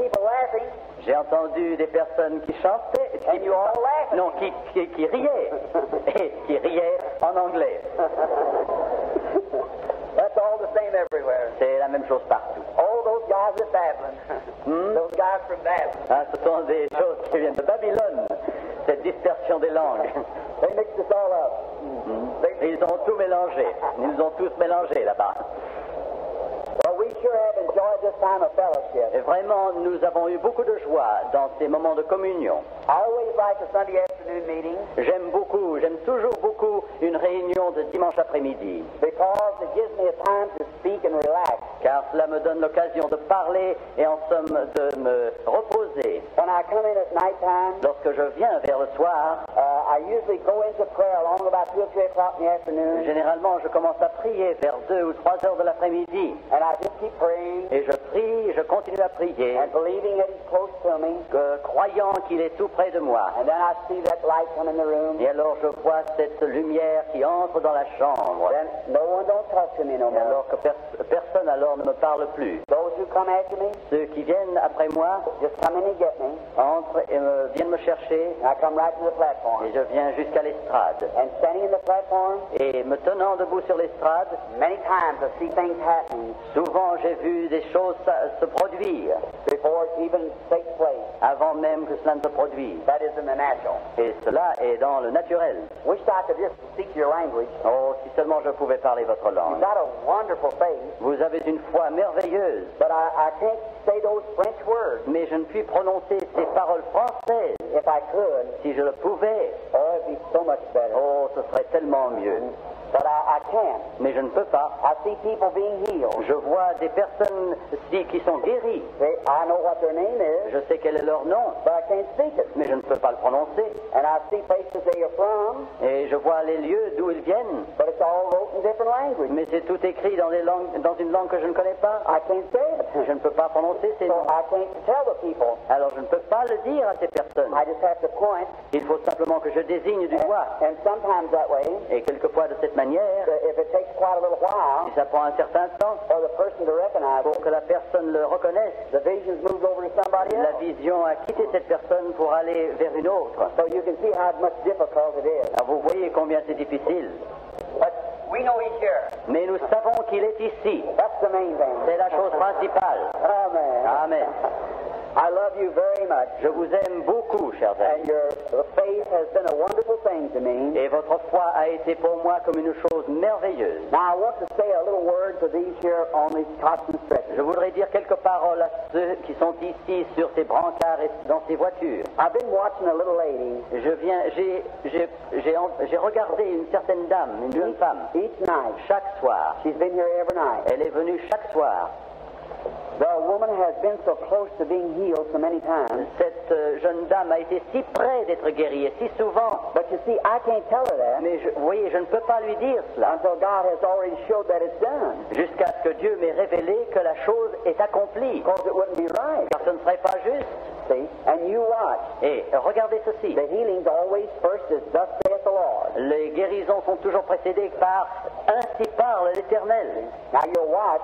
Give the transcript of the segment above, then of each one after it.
people laughing. J'ai entendu des personnes qui chantaient, And you all laughed. non, qui riaient, et qui riaient en anglais. That's all the same everywhere. C'est la même chose partout. Oh, those guys at Babylon. Those guys from Babylon. Ah, ce sont des choses qui viennent de Babylone, cette dispersion des langues. They mixed us all up. Ils ont tout mélangé. Ils ont tous mélangé là-bas. Well, we sure have enjoyed this time of fellowship. Et vraiment, nous avons eu beaucoup de joie dans ces moments de communion. I always like the Sunday afternoon meeting J'aime toujours beaucoup une réunion de dimanche après-midi, because it gives me a time to speak and relax. car cela me donne l'occasion de parler et en somme de me reposer. When I come in at nighttime, Lorsque je viens vers le soir, I usually go into prayer along about 2 or 3 o'clock in the afternoon, généralement je commence à prier vers 2 ou 3 heures de l'après-midi. and I just keep praying Et je prie, je continue à prier, and believing that He's close to me. croyant qu'il est tout près de moi. And then I see that light come in the room. Et alors je vois cette lumière qui entre dans la chambre. Then no one don't talk to me no Et more. alors que personne alors ne me parle plus. Those who come after me, Ceux qui viennent après moi just come in and get me. entrent et viennent me chercher, And I come right to the platform. et je viens jusqu'à l'estrade. And standing in the platform, Et me tenant debout sur l'estrade, many times I see things happening souvent j'ai vu des choses se produire before it even takes place. avant même que cela ne se produise. That is in the natural. Et cela est dans le naturel. Wish I could just speak your language. Oh, si seulement je pouvais parler votre You've langue. got a wonderful faith, Vous avez une foi merveilleuse, but I can't say those French words. mais je ne puis prononcer ces paroles françaises. If I could, Si je le pouvais, oh, it'd be so much better. oh, ce serait tellement mieux. But I can't. Mais je ne peux pas. I see people being healed. Je vois des personnes qui sont guéries. I know what their name is, Je sais quel est leur nom, but I can't speak it. mais je ne peux pas le prononcer. And I see places they are from, Et je vois les lieux d'où ils viennent, but it's all wrote in different language. mais c'est tout écrit dans une langue que je ne connais pas. I can't say it. Je ne peux pas prononcer ces So noms. I can't tell the people. Alors je ne peux pas le dire à ces personnes. I just have to point. Il faut simplement que je désigne du doigt. And sometimes that way, Et quelquefois de cette manière, if it takes quite a little while si ça prend un certain temps for the person to recognize pour it, que la personne le reconnaisse, the vision's moved over to somebody la else. vision a quitté cette personne pour aller vers une autre. So you can see how much difficult it is. Alors vous voyez combien c'est difficile. But we know He's here. Mais nous savons qu'il est ici. That's the main thing. C'est la chose principale. Amen. Amen. I love you very much. Je vous aime beaucoup, chers amis. And your faith has been a wonderful thing to me. Et votre foi a été pour moi comme une chose merveilleuse. Now I want to say a little word to these here on these cots and stretchers. Je voudrais dire quelques paroles à ceux qui sont ici sur ces brancards et dans ces voitures. I've been watching a little lady J'ai regardé une certaine dame, une jeune femme, each night. chaque soir. She's been here every night. Elle est venue chaque soir. The woman has been so close to being healed so many times. Cette jeune dame a été si près d'être guérie et si souvent. But you see, I can't tell her that Mais vous voyez, je ne peux pas lui dire cela until God has already showed that it's done. jusqu'à ce que Dieu m'ait révélé que la chose est accomplie. Because it wouldn't be right. Car ce ne serait pas juste. See? And you watch. Et regardez ceci. The healing's always first is thus saith the Lord. Les guérisons sont toujours précédées par ainsi parle l'Éternel. Now you'll watch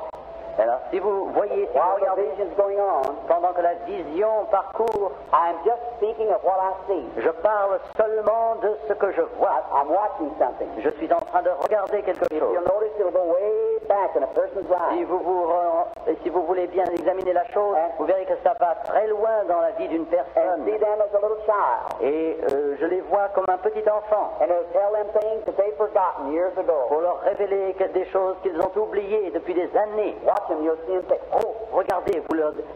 Alors, si vous voyez, si vous while the regardez, vision's going on. pendant que la vision parcourt, I'm just speaking of what I see. je parle seulement de ce que je vois. I'm watching something. Je suis en train de regarder quelque chose. You'll notice it'll go way back in a person's Si life. vous voulez bien examiner la chose, vous verrez que ça va très loin dans la vie d'une And personne. see them as a little child. Et je les vois comme un petit enfant, And it'll tell them things that they've forgotten years ago. pour leur révéler des choses qu'ils ont oubliées depuis des années. Watch them, you'll see them say, oh, Regardez,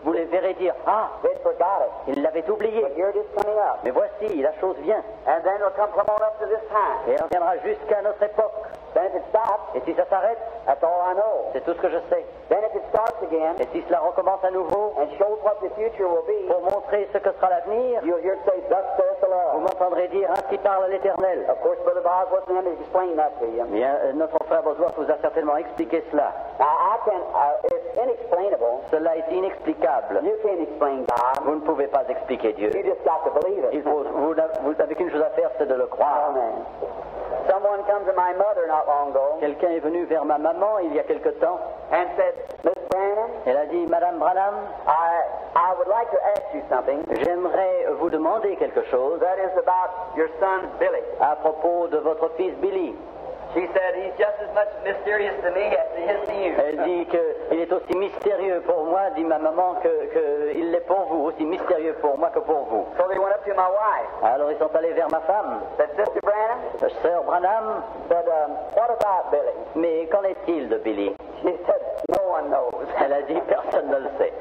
vous les verrez dire, ah, they'd forgot it. ils l'avaient oublié. But here it is coming up. Mais voici, la chose vient. And then it'll come on up to this time. Et elle reviendra jusqu'à notre époque. Then if it stops, Et si ça s'arrête, that's all I know. c'est tout ce que je sais. Then if it starts again Et si cela recommence à nouveau, and shows what the future will be, pour montrer ce que sera l'avenir, you'll hear it say, thus saith the vous Lord. m'entendrez dire, ainsi parle l'Éternel. Of course, Brother Bosworth and them explain that to you. Bien, notre frère Bosworth vous a certainement expliqué cela. Now, it's inexplainable. Cela est inexplicable. You can't explain God. Vous ne pouvez pas expliquer Dieu. You just got to believe it. Vous n'avez qu'une chose à faire, c'est de le croire. Amen. Someone come to my mother not long ago Quelqu'un est venu vers ma maman il y a quelque temps. and said, Miss Branham, Elle a dit, Madame Branham, I would like to ask you something. j'aimerais vous demander quelque chose That is about your son Billy. à propos de votre fils Billy. She said he's just as much mysterious to me as he is to you. Elle dit qu'il est aussi mystérieux pour moi, dit ma maman, qu'il l'est pour vous, aussi mystérieux pour moi que pour vous. So they went up to my wife. Alors ils sont allés vers ma femme, Said, Sister Branham, Sœur Branham, said, what about Billy? mais qu'en est-il de Billy? She said, no one knows. Elle a dit, personne ne le sait.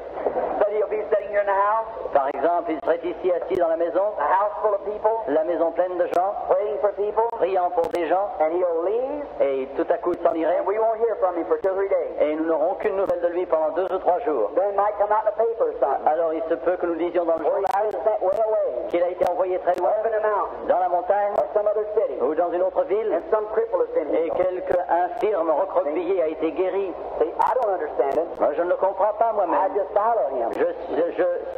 Said he'll be sitting here in the house, Par exemple, il serait ici assis dans la maison, a house full of people, la maison pleine de gens, waiting for people, priant pour des gens, and he'll leave, et tout à coup il s'en irait, and we won't hear from him for 2 or 3 days. et nous n'aurons aucune nouvelle de lui pendant 2 ou 3 jours. Then it might come out in the paper or something. Alors il se peut que nous lisions dans le Or journal he's been sent way away, qu'il a été envoyé très loin, up in the mountains, dans la montagne or some other city, ou dans une autre ville, and some cripple has been et healed. quelque infirme recroquevillé a été guéri. See, I don't understand it. Moi, je ne le comprends pas I moi-même. just follow him.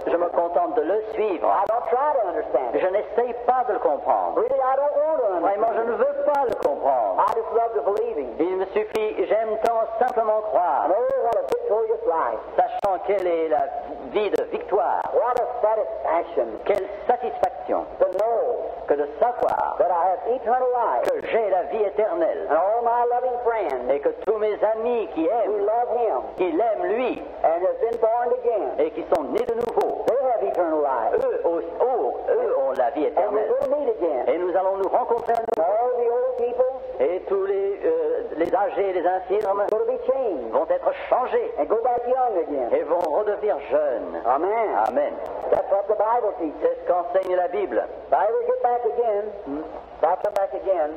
Je me contente de le suivre. I don't try to understand it. Je n'essaye pas de le comprendre. Really, I don't want to Vraiment, understand je ne veux pas le comprendre. I just love to believe him. Il me suffit, j'aime tant simplement croire, And oh, what a victorious life. sachant quelle est la vie de victoire, What a satisfaction quelle satisfaction to know que de savoir that I have eternal life. que j'ai la vie éternelle And all my loving friends et que tous mes amis qui who aiment, love him qui l'aiment lui and have been born again, et qui sont nés de nouveau, they have eternal life. eux ont la vie And we're éternelle. going to meet again. Et nous allons nous rencontrer à nouveau. All the old people Et tous les âgés, les infirmes are going to be changed vont être changés and go back young again. et vont redevenir jeunes. Amen. Amen. That's what the Bible teaches. C'est ce qu'enseigne la Bible. If I ever get back again, if I come back again,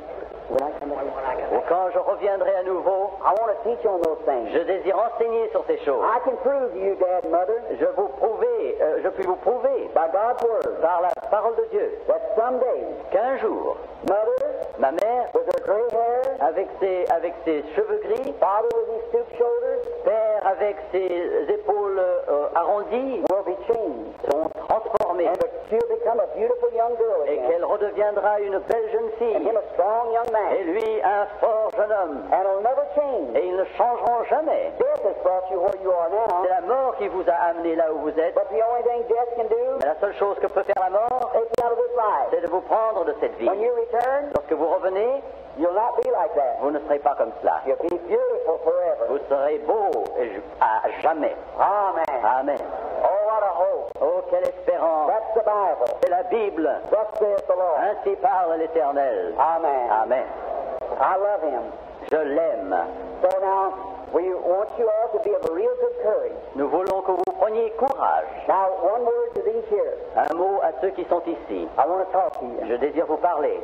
when I come back again, Ou quand je reviendrai à nouveau, I want to teach on those things. je désire enseigner sur ces choses. I can prove to you, Dad and Mother, Je puis vous prouver by God's Word, par la parole de Dieu that someday, qu'un jour, Mother, ma mère, with her gray hair, avec ses cheveux gris, Father with his stooped shoulders, père avec ses épaules arrondies, will be changed. sont transformés And she'll become a beautiful young girl et again. qu'elle redeviendra une belle jeune And fille him a strong young man. et lui un fort jeune homme. And it'll never change. Et ils ne changeront jamais. Death has brought you where you are now. C'est la mort qui vous a amené là où vous êtes. But the only thing death can do, Mais la seule chose que peut faire la mort, take you out of this life. c'est de vous prendre de cette vie. When you return, Lorsque vous revenez, you'll not be like that. vous ne serez pas comme cela. You'll be beautiful forever. Vous serez beau à jamais. Amen. Amen. Oh, what a hope. Oh, quelle espérance. That's the Bible. C'est la Bible. Thus saith the Lord. Ainsi parle l'Éternel. Amen. Amen. I love him. Je l'aime. So now, we want you all to be of a real good courage. Nous voulons que vous preniez courage. Now, one word to these here. Un mot à ceux qui sont ici. I want to talk to you. Je désire vous parler.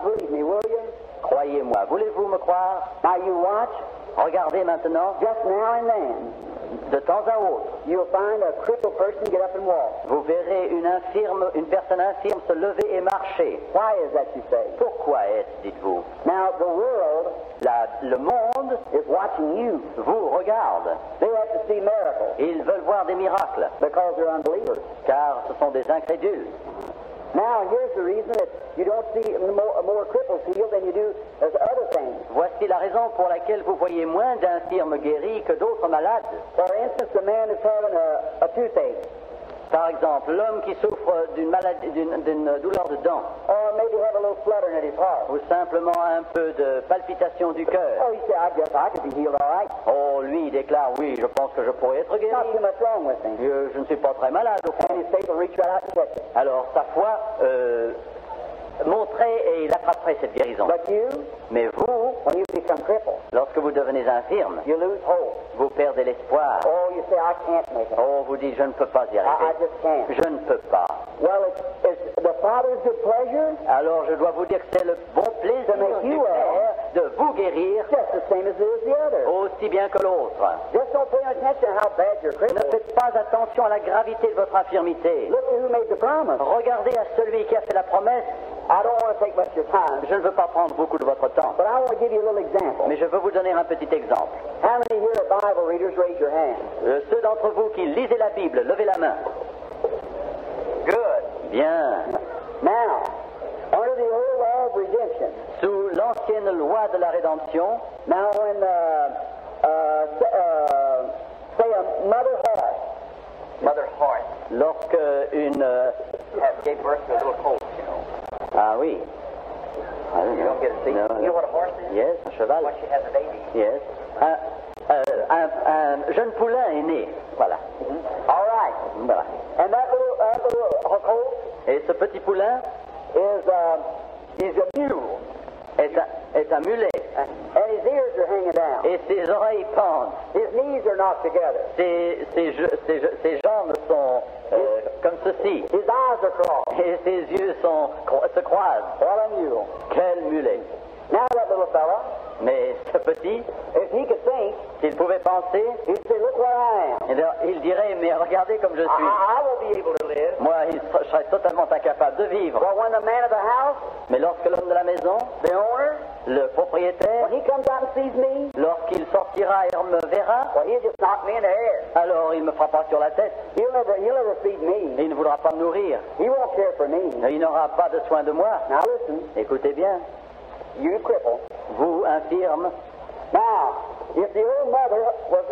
Believe me, will you? Croyez-moi. Voulez-vous me croire? Now, you watch. Regardez maintenant, Just now and then, de temps à autre, you'll find a crippled person get up and walk. vous verrez une personne infirme se lever et marcher. Why is that, you say? Pourquoi est-ce, dites-vous? Now, the world Le monde is watching you. vous regarde. They have to see miracles Ils veulent voir des miracles, because they're unbelievers. car ce sont des incrédules. Now, here's the reason that you don't see more cripples healed than you do as other things. Voici la raison pour laquelle vous voyez moins d'infirmes guéris que d'autres malades. For instance, the man is having a toothache, Par exemple, l'homme qui souffre d'une maladie, d'une douleur de dents, or maybe have a little fluttering at his heart. ou simplement un peu de palpitation du cœur. Oh, he said, I guess I could be healed all right. Oh, lui, il déclare, oui, je pense que je pourrais être guéri. Not too much wrong with him. Je ne suis pas très malade, au fond. And his faith will reach right out and touch it. Alors, sa foi montrait et il attraperait cette guérison. But you, Mais vous, when you become crippled, lorsque vous devenez infirme, you lose hope. vous perdez l'espoir. Oh, you say, I can't make it. Oh, vous dites, je ne peux pas y I arriver. just can't. Je ne peux pas. Well, it's the Father's good pleasure Alors, je dois vous dire que c'est le bon plaisir To make du you Père de vous guérir just the same as it is the other. aussi bien que l'autre. Just don't pay attention to how bad you're Ne crippled. faites pas attention à la gravité de votre infirmité. Look at who made the promise. Regardez à celui qui a fait la promesse. I don't want to take much of your time, Je ne veux pas prendre beaucoup de votre temps, but I want to give you a little example. mais je veux vous donner un petit exemple. How many here are Bible readers? Raise your hand. Ceux d'entre vous qui lisez la Bible, levez la main. Good. Bien. Now, under the old law of redemption, Sous l'ancienne loi de la rédemption. Now, when, say a mother horse. Mother horse Lorsque une... gave birth to a little colt, you know. Ah oui. I don't You know. don't get to see. No, You know what a horse is? Yes, un cheval. When she has a baby. Yes. Un jeune poulain est né. Voilà. All right. Voilà. And that little colt Et ce petit poulain is a mule. est un mulet. And his ears are hanging down. Et ses oreilles pendent. His knees are knocked together. Ses jambes sont comme ceci. His eyes are crossed. Et ses yeux se croisent. What a mule. Quel mulet. Now that little fella, Mais ce petit, if he could think, s'il pouvait penser, he'd say, look where I am. il dirait, mais regardez comme je suis. I won't be able to live. Moi, je serais totalement incapable de vivre. But when the man of the house, Mais lorsque l'homme de la maison, the owner, le propriétaire, when he comes out and sees me, lorsqu'il sortira et me verra, well, he'll just knock me in the head. alors il me frappera sur la tête. He'll never feed me. Et il ne voudra pas me nourrir. He won't care for me. Il n'aura pas de soin de moi. Now listen, Écoutez bien, you cripple. vous, infirme, Now, if the old mother was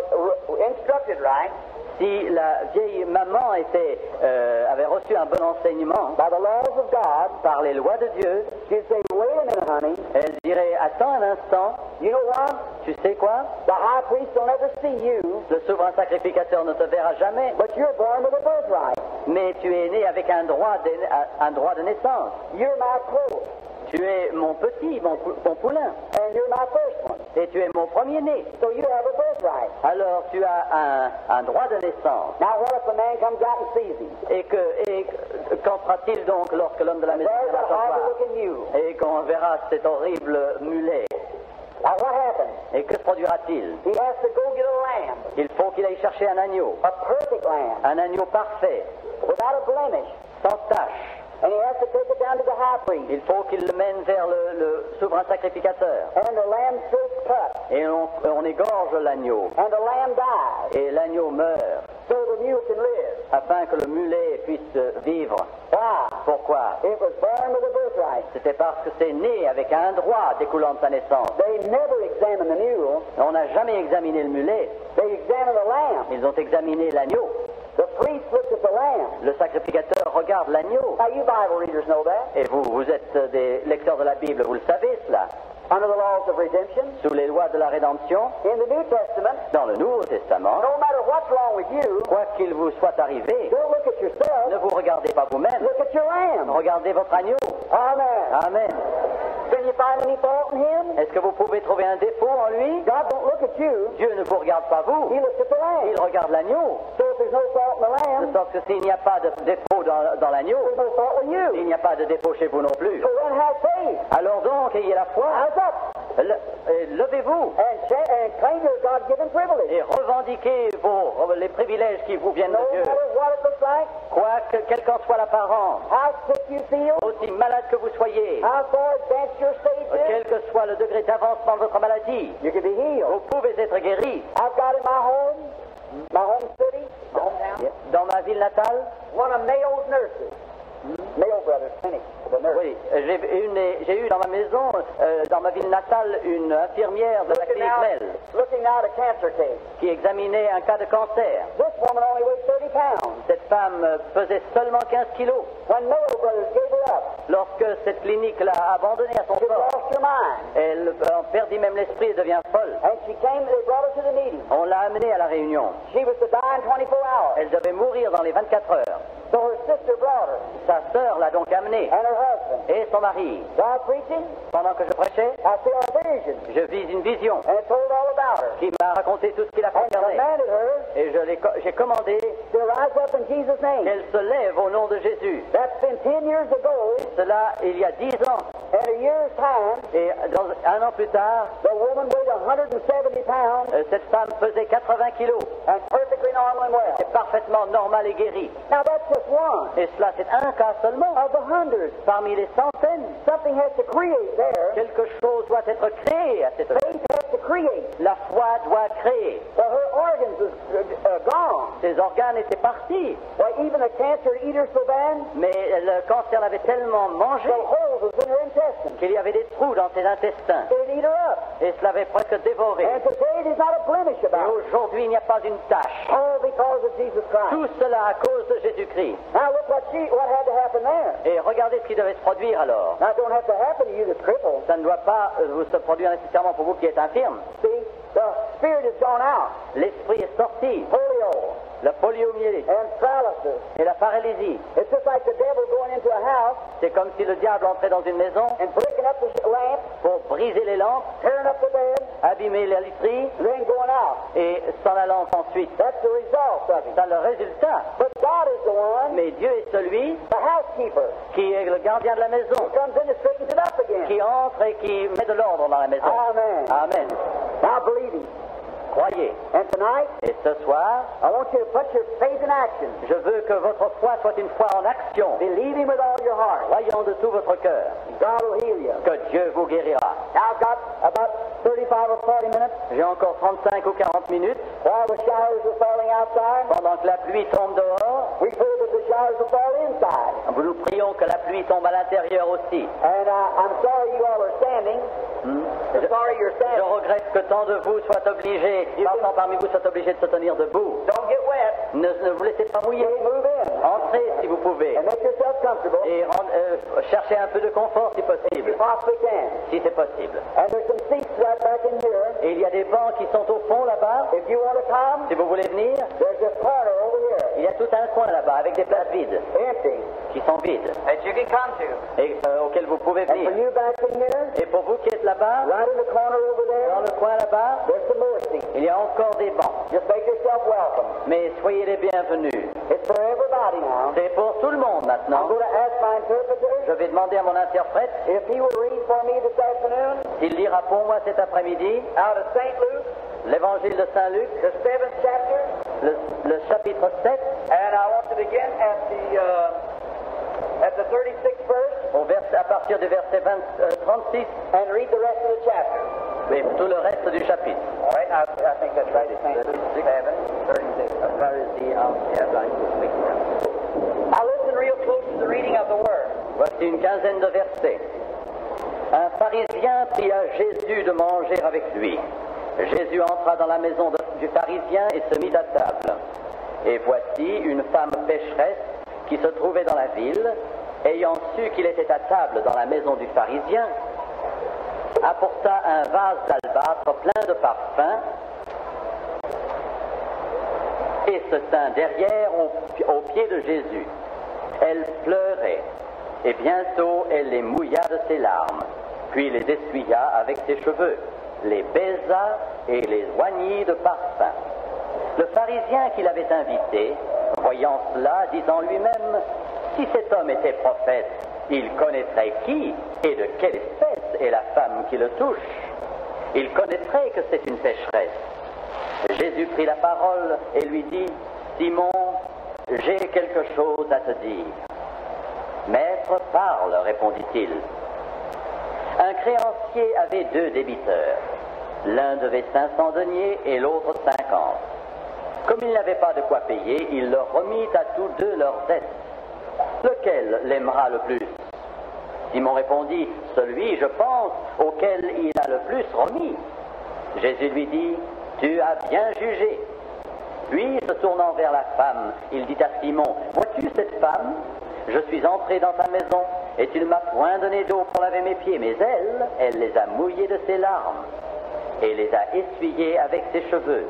instructed right si la vieille maman avait reçu un bon enseignement by the laws of God, par les lois de Dieu, she'd say, wait a minute, honey. elle dirait, attends un instant, You know what? tu sais quoi? The high priest will never see you, Le souverain sacrificateur ne te verra jamais, but you're born with a birthright. mais tu es né avec un droit de naissance. You're my colt, Tu es mon petit, mon poulain, and you're my first one. et tu es mon premier-né. So you have a birthright. Alors tu as un droit de naissance. Now what if a man comes out and sees him? Et qu'en sera-t-il donc lorsque l'homme de la maison There's viendra a te voir horrible-looking mule. et qu'on verra cet horrible mulet? Now what happens? Et que se produira-t-il? He has to go get a lamb, Il faut qu'il aille chercher un agneau, a perfect lamb, un agneau parfait, without a blemish, sans tache. and he has to take it down to the high priest. Il faut qu'il le mène vers le souverain sacrificateur. And the lamb's throat's cut, Et on égorge l'agneau. and the lamb dies, Et l'agneau meurt, so the mule can live. afin que le mulet puisse vivre. Why? Pourquoi? It was born with a birthright. C'était parce que c'est né avec un droit découlant de sa naissance. They never examined the mule. On n'a jamais examiné le mulet. They examined the lamb. Ils ont examiné l'agneau. The priest looked at the lamb. Le sacrificateur regarde l'agneau. Now, you Bible readers know that. Et vous êtes des lecteurs de la Bible, vous le savez cela. Under the laws of redemption, Sous les lois de la rédemption, in the New Testament, dans le Nouveau Testament, no matter what's wrong with you, quoi qu'il vous soit arrivé, don't look at ne yourself, vous regardez pas vous-même, look at your lamb. regardez votre agneau. Amen. Amen. Can you find any fault in him? Est-ce que vous pouvez trouver un défaut en lui? God don't look at you. Dieu ne vous regarde pas vous, He looks at the il lamb. regarde l'agneau. So if there's no fault in the De lamb, sorte que s'il n'y a pas de défaut dans l'agneau, there's no fault with you. il n'y a pas de défaut chez vous non plus. So then have faith. Alors donc, ayez la foi, Eyes up. levez-vous And claim your God-given privilege. et revendiquez les privilèges qui vous viennent No de Dieu. matter what it looks like, Quelle qu'en soit l'apparence, how sick you feel, aussi malade que vous soyez, how far advanced your stage is, quel que soit le degré d'avancement de votre maladie, you can be healed. vous pouvez être guéri. I've got in my home city, my hometown, Dans ma ville natale, one of Mayo's nurses, Mayo Brothers Clinic, the nurse. oui, j'ai eu dans ma maison, dans ma ville natale, une infirmière de la clinique Mel Looking out a cancer case. qui examinait un cas de cancer. This woman only weighed 30 pounds. Cette femme pesait seulement 15 kilos. When Mayo Brothers gave her up, Lorsque cette clinique l'a abandonnée à son she corps, lost her mind. elle en perdit même l'esprit et devient folle. And they brought her to the meeting. On l'a amenée à la réunion. She was to die in 24 hours. Elle devait mourir dans les 24 heures. So her sister brought her, Sa sœur l'a donc amenée, and her husband. et son mari. While preaching, Pendant que je prêchais, I saw a vision, je vis une vision and it told all about her. qui m'a raconté tout ce qui la And concernait. commanded her Et j'ai commandé to rise up in Jesus' name. qu'elle se lève au nom de Jésus. That's been 10 years ago. Cela, il y a 10 ans. In a year's time, Et un an plus tard, the woman weighed 170 pounds cette femme pesait 80 kilos. and perfectly normal and well. C'est parfaitement normal et guéri. Now that's just one Et cela, c'est un cas seulement. of the hundreds. Parmi les centaines, Something has to create there. quelque chose doit être créé à cette heure. Faith has to create. La foi doit créer. Well, her organs was gone. Ses organes étaient partis. Well, even the cancer eat her so bad, Mais le cancer l'avait tellement mangé the holes was in her intestines. qu'il y avait des trous dans ses intestins, They'd eat her up. et cela avait presque dévoré. And today there's not a blemish Et about it. aujourd'hui, il n'y a pas une tache. All because of Jesus Christ. Tout cela à cause de Jésus-Christ. Now look what had to happen there. Et regardez ce qui devait se produire alors. Now it don't have to happen to you that's crippled. Ça ne doit pas vous se produire nécessairement pour vous qui êtes infirme. See, the spirit has gone out. L'esprit est sorti. Polio La poliomyélite and paralysis. et la paralysie. It's just like the devil going into a house C'est comme si le diable entrait dans une maison and breaking up the lamp, pour briser les lampes, tearing up the bed, abîmer la literie and then going out. et s'en allant ensuite. That's the result of it. C'est le résultat. But God is the one, Mais Dieu est celui the housekeeper, qui est le gardien de la maison, who comes in and straightens it up again. qui entre et qui met de l'ordre dans la maison. Amen. Amen. Now believe Him. Croyez. And tonight, Et ce soir, I want you to put your faith in action. je veux que votre foi soit une foi en action. Believe Him with all your heart. Croyant de tout votre cœur God will heal you. que Dieu vous guérira. Now I've got about 35 or 40 minutes J'ai encore 35 ou 40 minutes while the showers are falling outside. pendant que la pluie tombe dehors. We pray that the showers will fall inside. Nous prions que la pluie tombe à l'intérieur aussi. And I'm sorry you all are standing. I'm sorry you're Je standing. regrette que tant de vous soient obligés, tant parmi vous soient obligés de se tenir debout. Don't get wet. Ne vous laissez pas mouiller. Move in Entrez si vous pouvez. and make yourself comfortable Et cherchez un peu de confort si if you possible. possibly can. Si c'est possible. And there's some seats right back in here. Et il y a des bancs qui sont au fond là-bas. If you want to come, Si vous voulez venir, there's this corner over here, il y a tout un coin là-bas avec des places vides, empty. qui sont vides, That you can come to. et auxquelles vous pouvez And for venir. you back in here, Et pour vous qui êtes là-bas, right in the corner over dans there, le coin là-bas, there's some more seats. il y a encore des bancs. Just make yourself welcome. Mais soyez les bienvenus. It's for everybody now. C'est pour tout le monde I'm maintenant. going to ask my interpreter Je vais demander à mon interprète if he will read for me this afternoon s'il lira pour moi cet après-midi out of St. Luke, l'évangile de Saint Luc, the 7th chapter, le chapitre 7, and I want to begin at the 36th verse à partir du verset 36, and read the rest of the chapter. et tout le reste du chapitre. All right, I think that's right. It's St. Luke 7, 36. Now listen real close to the reading of the Word. Voici une quinzaine de versets. Un pharisien pria Jésus de manger avec lui. Jésus entra dans la maison du pharisien et se mit à table. Et voici une femme pécheresse qui se trouvait dans la ville, ayant su qu'il était à table dans la maison du pharisien, apporta un vase d'albâtre plein de parfum et se tint derrière aux pieds de Jésus. Elle pleurait, et bientôt elle les mouilla de ses larmes, puis les essuya avec ses cheveux, les baisa et les oignit de parfum. Le pharisien qui l'avait invité, voyant cela, dit en lui-même, si cet homme était prophète, il connaîtrait qui et de quelle espèce est la femme qui le touche. Il connaîtrait que c'est une pécheresse. Jésus prit la parole et lui dit, Simon, j'ai quelque chose à te dire. Maître, parle, répondit-il. Un créancier avait 2 débiteurs. L'un devait 500 deniers et l'autre 50. Comme il n'avait pas de quoi payer, il leur remit à tous 2 leurs dettes. Lequel l'aimera le plus? Simon répondit, celui, je pense, auquel il a le plus remis. Jésus lui dit, tu as bien jugé. Puis, se tournant vers la femme, il dit à Simon, vois-tu cette femme? Je suis entré dans ta maison, et tu ne m'as point donné d'eau pour laver mes pieds, mais elle les a mouillés de ses larmes, et les a essuyés avec ses cheveux.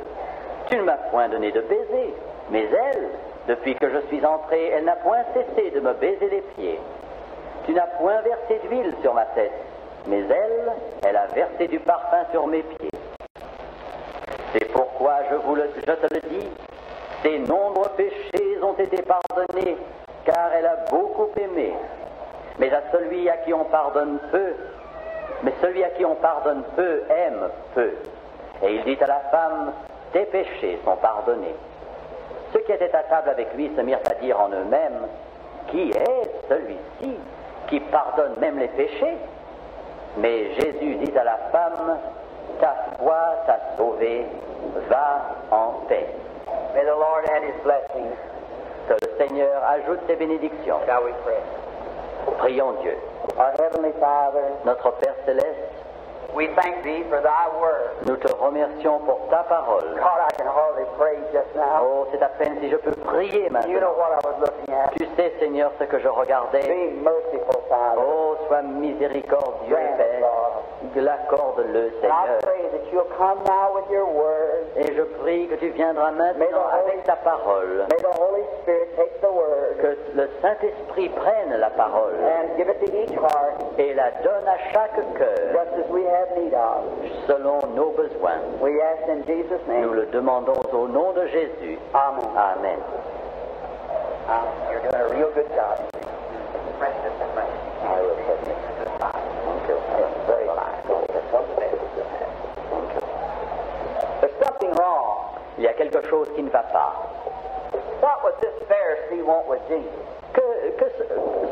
Tu ne m'as point donné de baiser, mais elle, depuis que je suis entré, elle n'a point cessé de me baiser les pieds. Tu n'as point versé d'huile sur ma tête, mais elle a versé du parfum sur mes pieds. C'est pourquoi je te le dis, ses nombreux péchés ont été pardonnés, car elle a beaucoup aimé. Mais celui à qui on pardonne peu aime peu. Et il dit à la femme, tes péchés sont pardonnés. Ceux qui étaient à table avec lui se mirent à dire en eux-mêmes, qui est celui-ci qui pardonne même les péchés? Mais Jésus dit à la femme, ta foi t'a sauvée, va en paix. May the Lord add His blessings. Que le Seigneur ajoute ses bénédictions. Shall we pray? Prions Dieu. Our Heavenly Father, Notre Père Céleste, We thank Thee for Thy Word. nous te remercions pour ta parole. God, I can hardly pray just now. Oh, c'est à peine si je peux prier You know maintenant. what I was looking at. Tu sais, Seigneur, ce que je regardais. Be merciful, Father. Oh, sois miséricordieux, Grant it, Père. Lord. L'accorde-le, And I Seigneur. pray that you'll come now with your word. Et je prie que tu viendras maintenant avec ta parole. May the Holy Spirit take the word Que le Saint-Esprit prenne la parole and give it to each heart et la donne à chaque cœur just as we have need of. selon nos besoins. We ask in Jesus' Nous name. le demandons au nom de Jésus. Amen. Amen. You're doing a real good job. Precious and much. I will say it. Thank you. Yes, very fine. There's something wrong. Il y a quelque chose qui ne va pas. What would this Pharisee want with Jesus? Que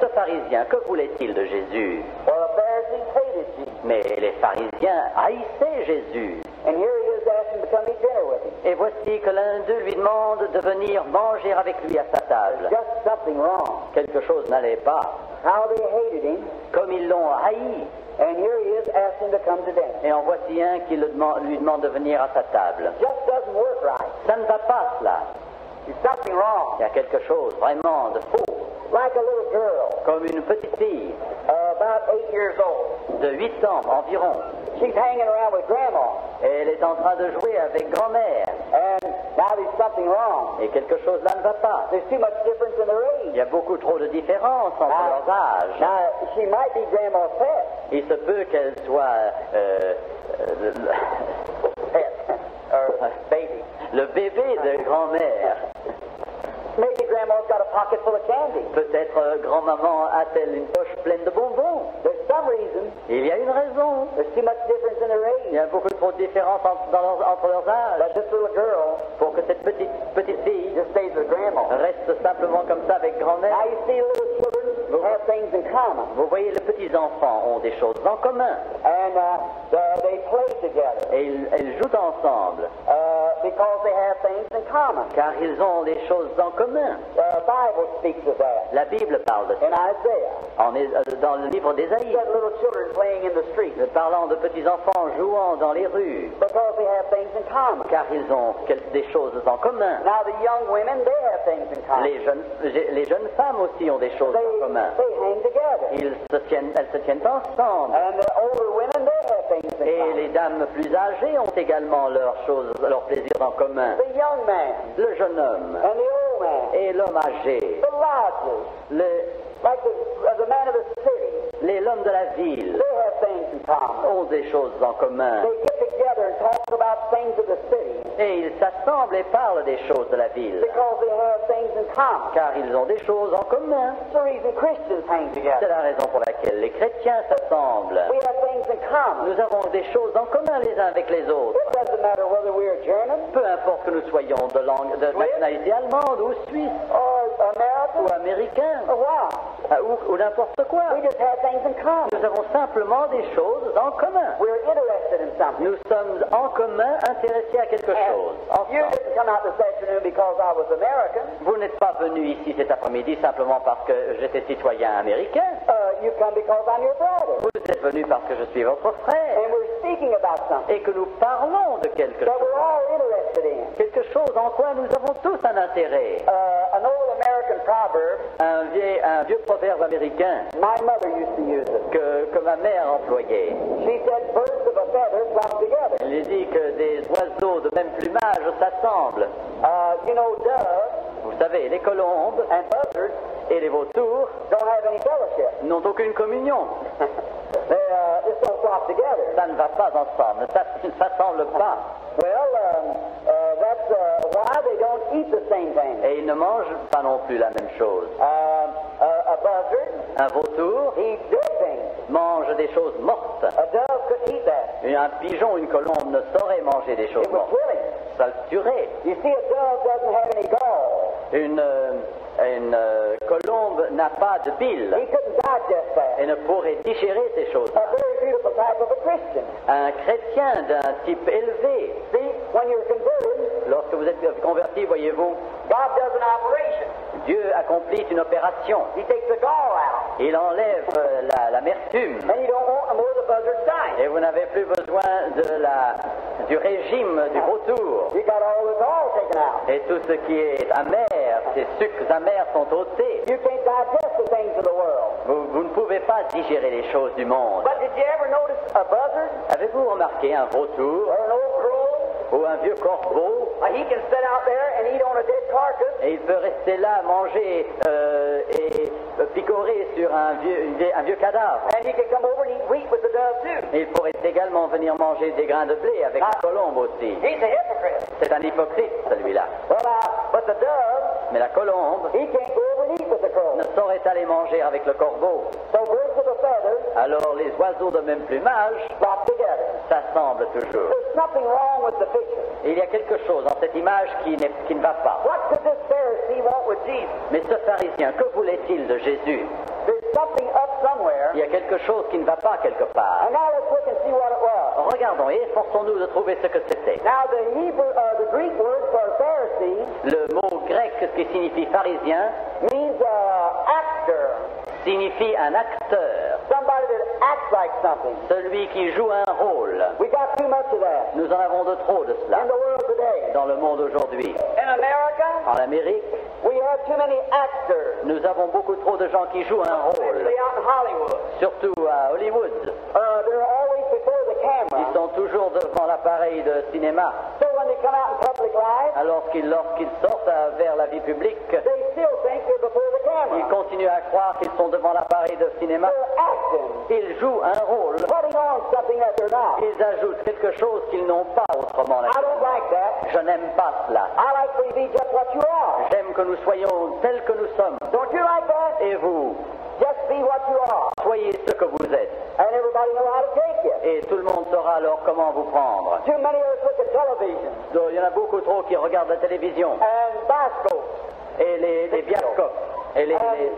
ce pharisien, que voulait-il de Jésus? Well, the Pharisees hated Jesus. Mais les pharisiens haïssaient Jésus. And here he is asking to come eat dinner with him. Et voici que l'un d'eux lui demande de venir manger avec lui à sa table. Just something wrong. Quelque chose n'allait pas. How they hated him. Comme ils l'ont haï. And here he is asking to come to dinner. Et en voici un qui lui demande de venir à sa table. Just doesn't work right. Ça ne va pas, cela. There's something wrong. Il y a quelque chose vraiment de faux. Like a little girl, Comme une petite fille about 8 years old. de 8 ans environ. She's hanging around with Grandma. Et elle est en train de jouer avec grand-mère. And now there's something wrong. Et quelque chose là ne va pas. There's too much difference in their Il age. y a beaucoup trop de différence entre leurs âges. Now, she might be Grandma's pet. Il se peut qu'elle soit Pet. Or baby. le bébé de grand-mère. Maybe Grandma's got a pocket full of candy. Peut-être grand-maman a-t-elle une poche pleine de bonbons. There's some reason. Il y a une raison. There's too much difference in their Il y age. a beaucoup trop de différence entre leurs âges But this little girl pour que cette petite fille just stays with Grandma. reste simplement comme ça avec grand-mère. Now you see little children have things in common. Vous voyez, les petits-enfants ont des choses en commun. And they play together Et ils jouent ensemble because they have things in common. car ils ont des choses en commun. The Bible speaks of that La Bible parle de ça. in Isaiah. Dans le livre d'Ésaïe, Said little children playing in the street parlant de petits-enfants jouant dans les rues because they have things in common. car ils ont des choses en commun. Now the young women, they have things in common. Les jeunes femmes aussi ont des choses en commun. They hang together. Elles se tiennent ensemble. And the older women, they have things in Et common. les dames plus âgées ont également leurs plaisirs en commun. The young man Le jeune homme and the old man, et l'homme âgé, the lodgers, like the man of the city, l'homme de la ville they have things in common. ont des choses en commun. They get together and talk about things of the city Et ils s'assemblent et parlent des choses de la ville because they have things in common. car ils ont des choses en commun. That's the reason Christians hang C'est together. la raison pour laquelle les chrétiens s'assemblent. We have things in common. Nous avons des choses en commun les uns avec les autres. It doesn't matter whether we're German Peu importe que nous soyons de nationalité allemande ou suisse or American ou américain or what. ou n'importe quoi. We just have things in common. Nous avons simplement des choses en commun. We're interested in something. Nous sommes en commun intéressés à quelque chose. You Ensemble. didn't come out this afternoon because I was American. Vous n'êtes pas venu ici cet après-midi simplement parce que j'étais citoyen américain. You come because I'm your brother. Vous êtes venu parce que je suis votre frère And we're speaking about something et que nous parlons de quelque that chose. we're all interested in. Quelque chose en quoi nous avons tous un intérêt. An old American proverb, Un vieux proverbe américain my mother used to use it. que ma mère employait. She said, birds of a feather flock together. Elle dit que des oiseaux de même plumage s'assemblent. You know, doves Vous savez, les colombes and buzzards et les vautours don't have any fellowship. n'ont aucune communion. They just don't flock together. Ça ne va pas ensemble, ça ne s'assemble pas. Well, that's why they don't eat the same thing. Et ils ne mangent pas non plus la même chose. A buzzard Un vautour eats dead things. mange des choses mortes. A dove couldn't eat that. Et un pigeon, une colombe ne saurait manger des choses It was mortes. killing. Ça le tuerait. You see, a dove doesn't have any gall. Une colombe n'a pas de bile He couldn't digest that. et ne pourrait digérer ces choses. A very beautiful type of a Christian. Un chrétien d'un type élevé, See, when you're converted, lorsque vous êtes converti, voyez-vous, God does an operation. Dieu accomplit une opération. He takes the gall out. Il enlève l'amertume. And you don't want no more of the buzzard's Et diet. vous n'avez plus besoin du régime du vautour. You got all the gall taken out. Et tout ce qui est amer, ces sucres amers sont ôtés. You can't digest the things of the world. Vous ne pouvez pas digérer les choses du monde. But did you ever notice a buzzard Avez-vous remarqué un vautour or an old crow? ou un vieux corbeau? He can sit out there and eat on a dead carcass. Et il peut rester là, manger et picorer sur un vieux cadavre. And he can come over and eat wheat with the dove too. Et il pourrait également venir manger des grains de blé avec la colombe aussi. He's a hypocrite. C'est un hypocrite, celui-là. Well, but the dove, Mais la colombe he can't go over and eat with the crow. ne saurait aller manger avec le corbeau. So birds of a feather Alors les oiseaux de même plumage flock together. s'assemblent toujours. There's nothing wrong with the picture. Et il y a quelque chose dans cette image qui ne va pas. What could this Pharisee want with Jesus? Mais ce pharisien, que voulait-il de Jésus? There's something up somewhere. Il y a quelque chose qui ne va pas quelque part. And now let's look and see what it was. Regardons et efforçons-nous de trouver ce que c'était. Now the Greek word for Pharisee Le mot grec qui signifie pharisien means actor, signifie un acteur, somebody that acts like something. celui qui joue un rôle. We got too much of that Nous en avons de trop de cela in the world today. dans le monde aujourd'hui. In America, En Amérique, we have too many actors, nous avons beaucoup trop de gens qui jouent un rôle, especially out in Hollywood. surtout à Hollywood. They're always before the Ils camera. sont toujours devant l'appareil de cinéma. So when they come out in public life, Alors lorsqu'ils sortent vers la vie publique, they still think they're before the ils camera. continuent à croire qu'ils sont devant l'appareil de cinéma. They're acting, Ils jouent un rôle. putting on something that they're not. Ils ajoutent quelque chose qu'ils n'ont pas autrement. I don't like that. Je n'aime pas cela. I like for you to be just what you are. J'aime que nous soyons tels que nous sommes. Don't you like that? Et vous, Just be what you are. soyez ce que vous êtes. And everybody know how to take you. Et tout le monde saura alors comment vous prendre. Too many of us look at television Donc, il y en a beaucoup trop qui regardent la télévision and bioscopes. et les bioscopes et les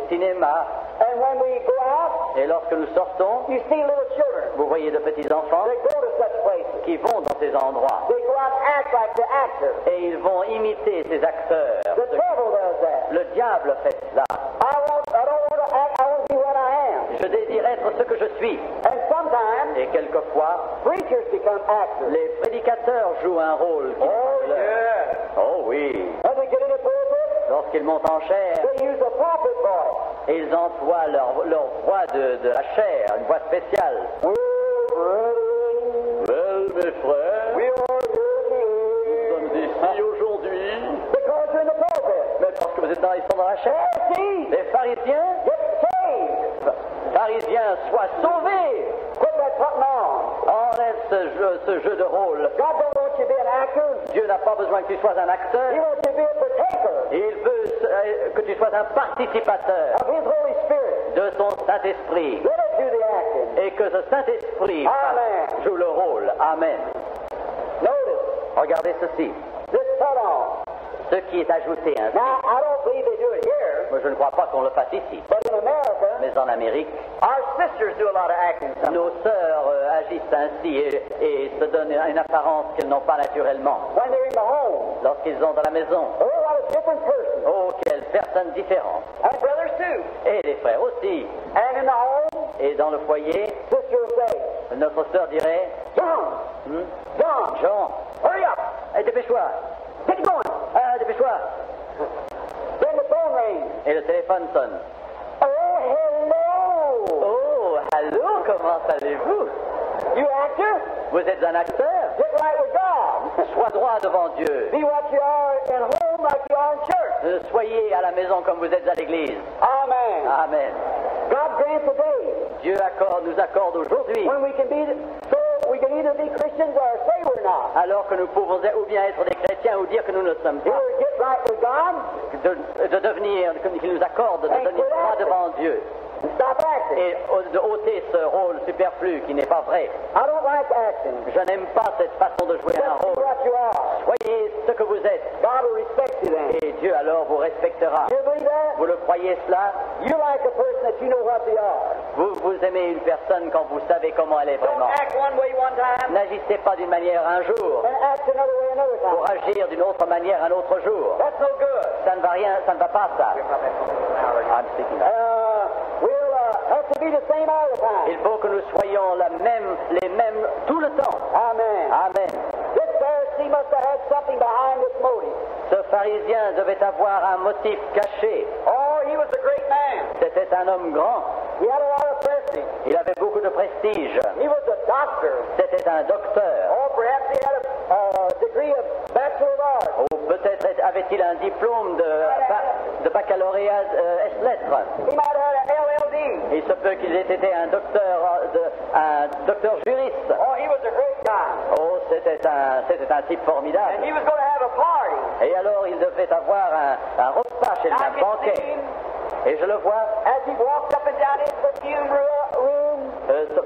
cinémas. And when we go out, Et lorsque nous sortons, you see little children. vous voyez de petits enfants They go to such places. qui vont dans ces endroits. They go out and act like the actor. Et ils vont imiter ces acteurs. The devil does that. Le diable fait cela. I don't want to act. I want to be what I am. Je désire être ce que je suis. And sometimes Et quelquefois, preachers become actors. les prédicateurs jouent un rôle. Qui est leur. Oh oui. When they get in the pulpit, Lorsqu'ils montent en chair, they use a pulpit voice. et ils emploient leur voix de la chair, une voix spéciale. Well, brethren, Well, mes frères, we are here nous sommes ici aujourd'hui, because you're in the pulpit. mais parce que ils sont dans la chair. Pharisees, Les pharisiens, get saved. pharisiens, soient sauvés. Quit that putting on. Enlève ce jeu de rôle. God don't want you to be an actor. Dieu n'a pas besoin que tu sois un He acteur. wants you to be a partaker Il veut que tu sois un participateur of His Holy Spirit. de son Saint-Esprit. Let us do the acting. Et que ce Saint-Esprit Amen. joue le rôle. Amen. Notice Regardez ceci. this put on. Ce qui est ajouté ainsi. Now, I don't believe they do it here, Moi, je ne crois pas qu'on le fasse ici. but in America, Mais en Amérique, our sisters do a lot of acting. nos sœurs agissent ainsi et se donnent une apparence qu'elles n'ont pas naturellement. When they're in the home, Lorsqu'ils sont dans la maison, oh, what a different person. oh, quelles personnes différentes. And brothers too. Et les frères aussi. And in the home, Et dans le foyer, sister will say, notre sœur dirait, John, John, Jean, hurry up, hey, dépêche-toi, get it going. dépêche-toi. Then the phone rings. Et le téléphone sonne. Oh, hello. Oh, allô, comment allez-vous? You actor? Vous êtes un acteur? Get right with God. Sois droit devant Dieu. Be what you are at home like you are in church. Soyez à la maison comme vous êtes à l'église. Amen. Amen. God grants today Dieu nous accorde aujourd'hui, when we can be so we can either be Christians or say we're not. alors que nous pouvons ou bien être des chrétiens ou dire que nous ne le sommes pas, Either get right with God de devenir, qu'il nous accorde de devenir droit devant Dieu Stop acting. et de ôter ce rôle superflu qui n'est pas vrai. I don't like acting. Je n'aime pas cette façon de jouer un Just be rôle. what you are. Soyez ce que vous êtes, God will respect you then. et Dieu alors vous respectera. You believe that? Vous le croyez cela? You like a person that you know what they are. Vous aimez une personne quand vous savez comment elle est Don't vraiment. act one way one time. N'agissez pas d'une manière un jour And act another way another pour time. agir d'une autre manière un autre jour. That's no good. Ça ne va rien, ça ne va pas ça. I'm speaking up. We'll have to be the same all the time. Il faut que nous soyons les mêmes tout le temps. Amen. Amen. This Pharisee must have had something behind this motive. Ce pharisien devait avoir un motif caché. Oh, he was a great man. C'était un homme grand. He had a lot of prestige. Il avait beaucoup de prestige. He was a doctor. C'était un docteur. Or perhaps he had a degree of Bachelor of Arts. Ou peut-être avait-il un diplôme de baccalauréat S-lettres. He might have had a LLD. Il se peut qu'il ait été un docteur juriste. Oh, he was a great guy. Oh, c'était un type And formidable. he was going to have a party. Et alors il devait avoir un repas chez I un could see banquet. him Et je le vois as he walked up and down his perfume room,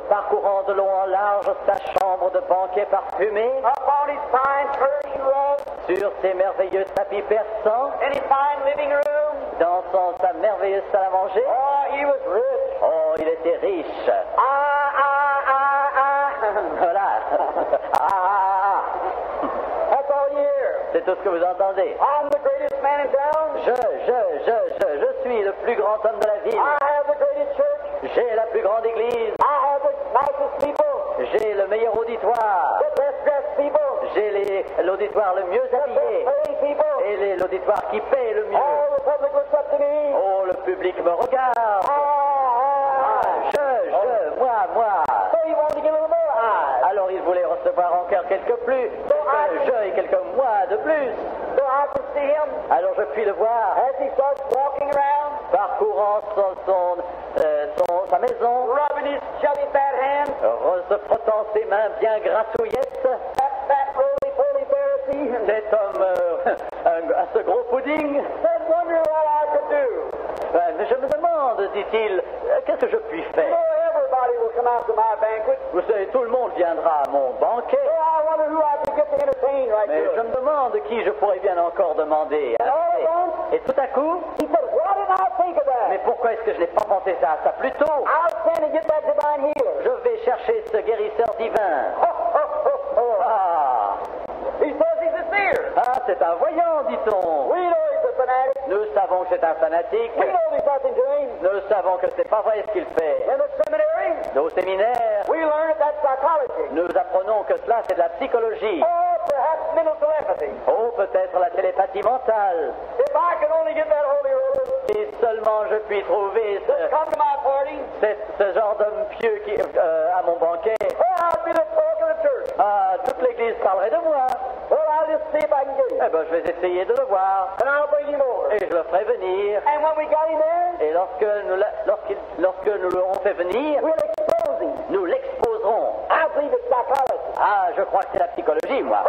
parcourant de long en large sa chambre de banquet parfumée, up on his fine Persian rug, sur ses merveilleux tapis persans, in his fine living room. dans sa merveilleuse salle à manger. Oh, he was rich. Oh, il était riche. Voilà. That's all you hear. C'est tout ce que vous entendez. I'm the greatest man in town. Je suis le plus grand homme de la ville. I have the greatest church. J'ai la plus grande église. I have the nicest people. J'ai le meilleur auditoire. The best dressed people. J'ai l'auditoire le mieux The best habillé. paying people. Et l'auditoire qui paie le mieux. All the public looks up to me. Oh, le public me regarde. Moi. So you want to get a little more high. Alors il voulait recevoir encore quelques plus, quelques je et quelques moi de plus. So I can see him Alors je puis le voir as he starts walking around, parcourant sa maison, Rubbing his chubby fat hand. se frottant ses mains bien grassouillettes. that fat, roly-poly Pharisee, Cet homme, ce gros pudding. said, wondering what I could do. Mais je me demande, dit-il, qu'est-ce que je puis So faire? everybody will come out to my banquet. Vous savez, tout le monde viendra à mon banquet. So I wonder who I could get to entertain right Mais je there. me demande qui je pourrais bien encore demander. All at once, Et tout à coup, he said, why didn't I think of mais that? pourquoi est-ce que je n'ai pas pensé à ça plus tôt? I'll stand and get that divine healer. Je vais chercher ce guérisseur divin. Ah, He says he's a seer. c'est un voyant, dit-on. We know he's a fanatic. Nous savons que c'est un fanatique. We know there's nothing to him. Nous savons que c'est pas vrai ce qu'il fait. In the seminary, Au séminaire, we learn that that's psychology. nous apprenons que cela, c'est de la psychologie. Or perhaps mental telepathy. Oh, peut-être la télépathie mentale. If I could only get that holy roller, Si seulement je puis trouver come to my party, ce genre d'homme pieux à mon banquet, I'd be the talk of the church. toute l'église parlerait de moi. Well, I'll just see if I can get him. Eh ben, je vais essayer de le voir. And I'll bring him over. Et je le ferai venir. And when we got him there, Et lorsque nous l'aurons fait venir, we'll expose him. nous l'exposerons. I believe it's psychology. Je crois que c'est la psychologie, moi.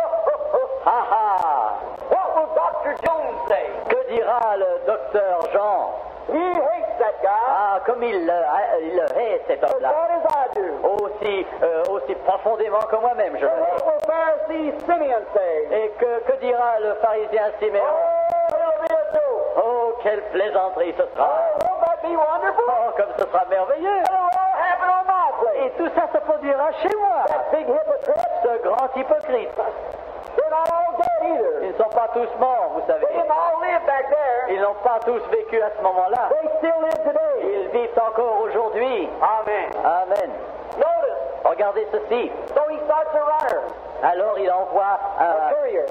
What will Dr. Jones say? Que dira le docteur Jean? He hates that guy Comme il le hait, cet as homme-là. bad as I do. Aussi profondément que moi-même, je le And hais. what will Pharisee Simeon say? Et que dira le pharisien Siméon? Oh, it'll be a joke. Oh, quelle plaisanterie ce sera! Oh, won't that be wonderful? Oh, comme ce sera merveilleux! It'll all happen on my place. Et tout ça se produira chez moi! That big hypocrite, Ce grand hypocrite! they're not all dead either. Ils ne sont pas tous morts, vous savez. They didn't all live back there. Ils n'ont pas tous vécu à ce moment-là. They still live today. Ils vivent encore aujourd'hui. Amen. Amen. Notice, Regardez ceci. so he starts a runner, Alors il envoie a courier,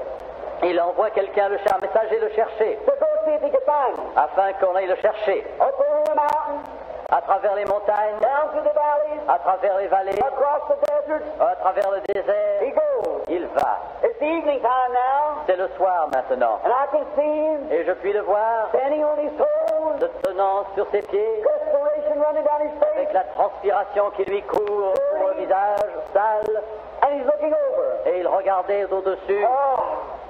quelqu'un, un messager le chercher, to go see if he could find him. afin qu'on aille le chercher. Up over the mountain, À travers les montagnes, down through the valleys, à travers les vallées, across the desert, à travers le désert. he goes. Il va. It's evening time now, C'est le soir maintenant. and I can see him Et je puis le voir standing on his toes, se tenant sur ses pieds, perspiration running down his avec face, la transpiration qui lui court sur le visage, sale, and he's looking over. et il regardait au-dessus. Oh,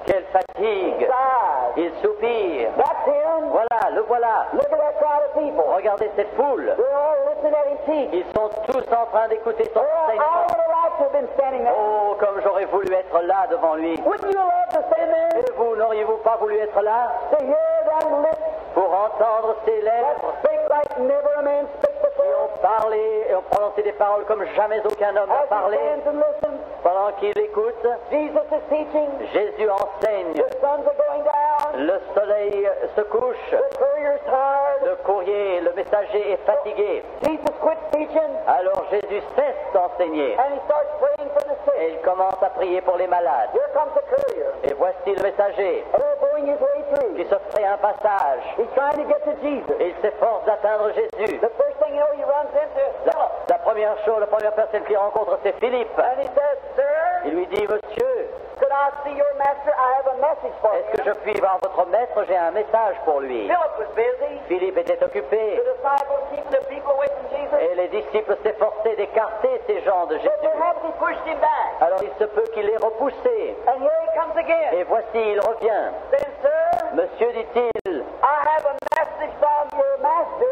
Quelle fatigue! sigh. Il soupire. That's him. Voilà, le voilà. Look at that crowd of people. regardez cette foule. They're all listening at him teach. Ils sont tous en train d'écouter son Oh, I enseignement. would have liked to have been standing there. Oh, comme j'aurais voulu être là devant lui. Wouldn't you love to stand there? Et vous, n'auriez-vous pas voulu être là To hear them lips pour entendre ses that lèvres speak like never a man spake qui before? ont parlé et ont prononcé des paroles comme jamais aucun homme n'a As he parlé? stands and listens, Pendant qu'il écoute, Jesus is teaching. Jésus enseigne. The suns are going down. Le soleil se couche. The courier's tired. Le courrier, le messager est fatigué. Jesus quits teaching Alors Jésus cesse d'enseigner and he starts praying for the et sick. il commence à prier pour les malades. Here comes the courier. Et voici le messager Going his way through. qui se fait un passage. He's trying to get to Jesus. Et il s'efforce d'atteindre Jésus. The first thing you know, he runs into Philip. La première chose, la première personne qu'il rencontre, c'est Philippe. And he says, Sir, Il lui dit, Monsieur, could I see your master? I have a message for est-ce que you. je puis voir votre maître? J'ai un message pour lui. Philip was busy. Philippe était occupé The disciples keeping the people away from Jesus. et les disciples s'efforçaient d'écarter ces gens de But Jésus. perhaps he pushed him back. Alors il se peut qu'il les repoussé. And here he comes again. Et voici, il revient. Then, Sir, Monsieur, dit-il, I have a message from your master.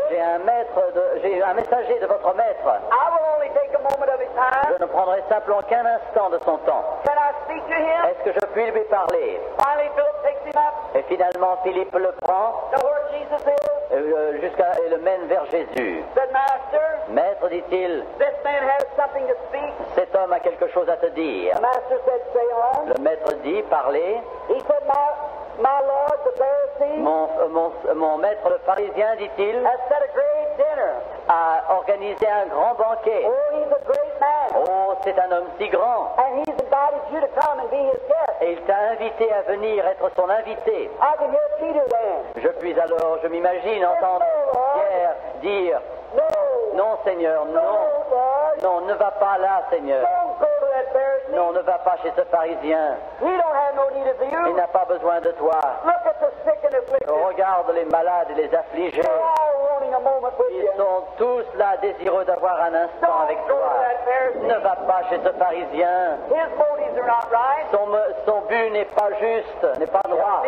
j'ai un messager de votre maître. I will only take a moment of his time. Je ne prendrai simplement qu'un instant de son temps. Can I speak to him? Est-ce que je puis lui parler? Finally, Philip takes him up Et finalement, Philippe le prend to where Jesus is. et le mène vers Jésus. Said, Master, Maître, dit-il, this man has something to speak. cet homme a quelque chose à te dire. The master said, say on. Le maître dit, parlez. He said, my Lord, the Pharisee, Mon maître le pharisien, dit-il, has set a great dinner. a organisé un grand banquet. Oh, he's a great man. Oh, c'est un homme si grand. And he's invited you to come and be his guest. Et il t'a invité à venir être son invité. I can hear Peter then. Je m'imagine entendre Pierre dire, No. non Seigneur, non, Lord. non, ne va pas là Seigneur. Don't go to that Pharisee. Non, ne va pas chez ce pharisien. He don't have no need of Il you. n'a pas besoin de toi. Look at the sick and afflicted. Regarde les malades et les affligés. They're all wanting a moment with Ils you. sont tous là désireux d'avoir un instant avec Don't go to toi. that Pharisee. Ne va pas chez ce pharisien. His motives are not right. Son but n'est pas juste, n'est pas droit.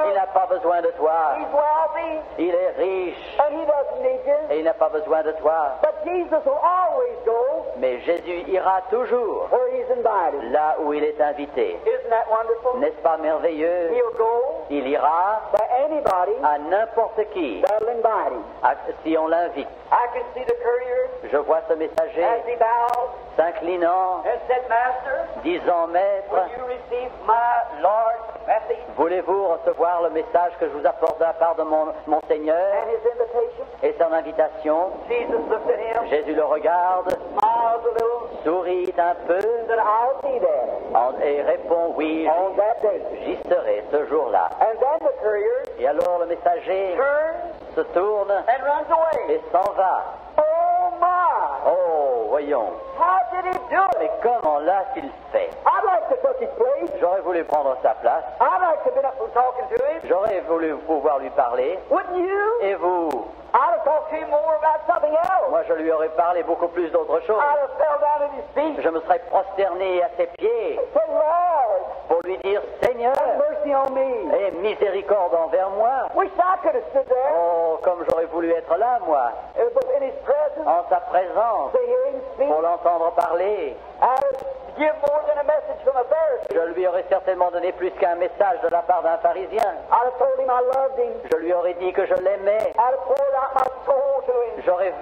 Il n'a pas besoin de toi. He's wealthy Il est riche and he doesn't need you. et il n'a pas besoin de toi. But Jesus will always go Mais Jésus ira toujours where he's invited. là où il est invité. Isn't that wonderful? N'est-ce pas merveilleux? He'll go Il ira by anybody à n'importe qui, that'll invite him. si on l'invite. I can see the courier Je vois ce messager as he bows s'inclinant, and said, Master, disant, Maître, will you receive my Lord's message voulez-vous recevoir le message que je vous apporte de la part de mon Seigneur and his invitation? et son invitation? Jesus looked at him, Jésus le regarde, smiles a little, sourit un peu said, I'll be there et répond, oui, on that day. j'y serai ce jour-là. And then the courier Et alors le messager turns se tourne and runs away. et s'en va. Oh my! Oh, voyons. How did he do Mais it? comment l'a-t-il fait? I'd like to take his place. J'aurais voulu prendre sa place. I'd like to have been up and talking to him. J'aurais voulu pouvoir lui parler. Wouldn't you? Et vous? I'd have talked to him more about something else. Moi, je lui aurais parlé beaucoup plus d'autre chose. I'd have fell down at his feet. Je me serais prosterné à ses pieds Say, Lord, pour lui dire, Seigneur, have mercy on me. aie miséricorde envers moi. Wish I could have stood there Oh, comme j'aurais voulu être là, moi, in his presence en sa présence, to hear him speak. pour l'entendre parler. I'd give more than a message from a Pharisee. Je lui aurais certainement donné plus qu'un message de la part d'un pharisien. I'd have told him I loved him. Je lui aurais dit que je l'aimais. I'd have poured out my soul to him. J'aurais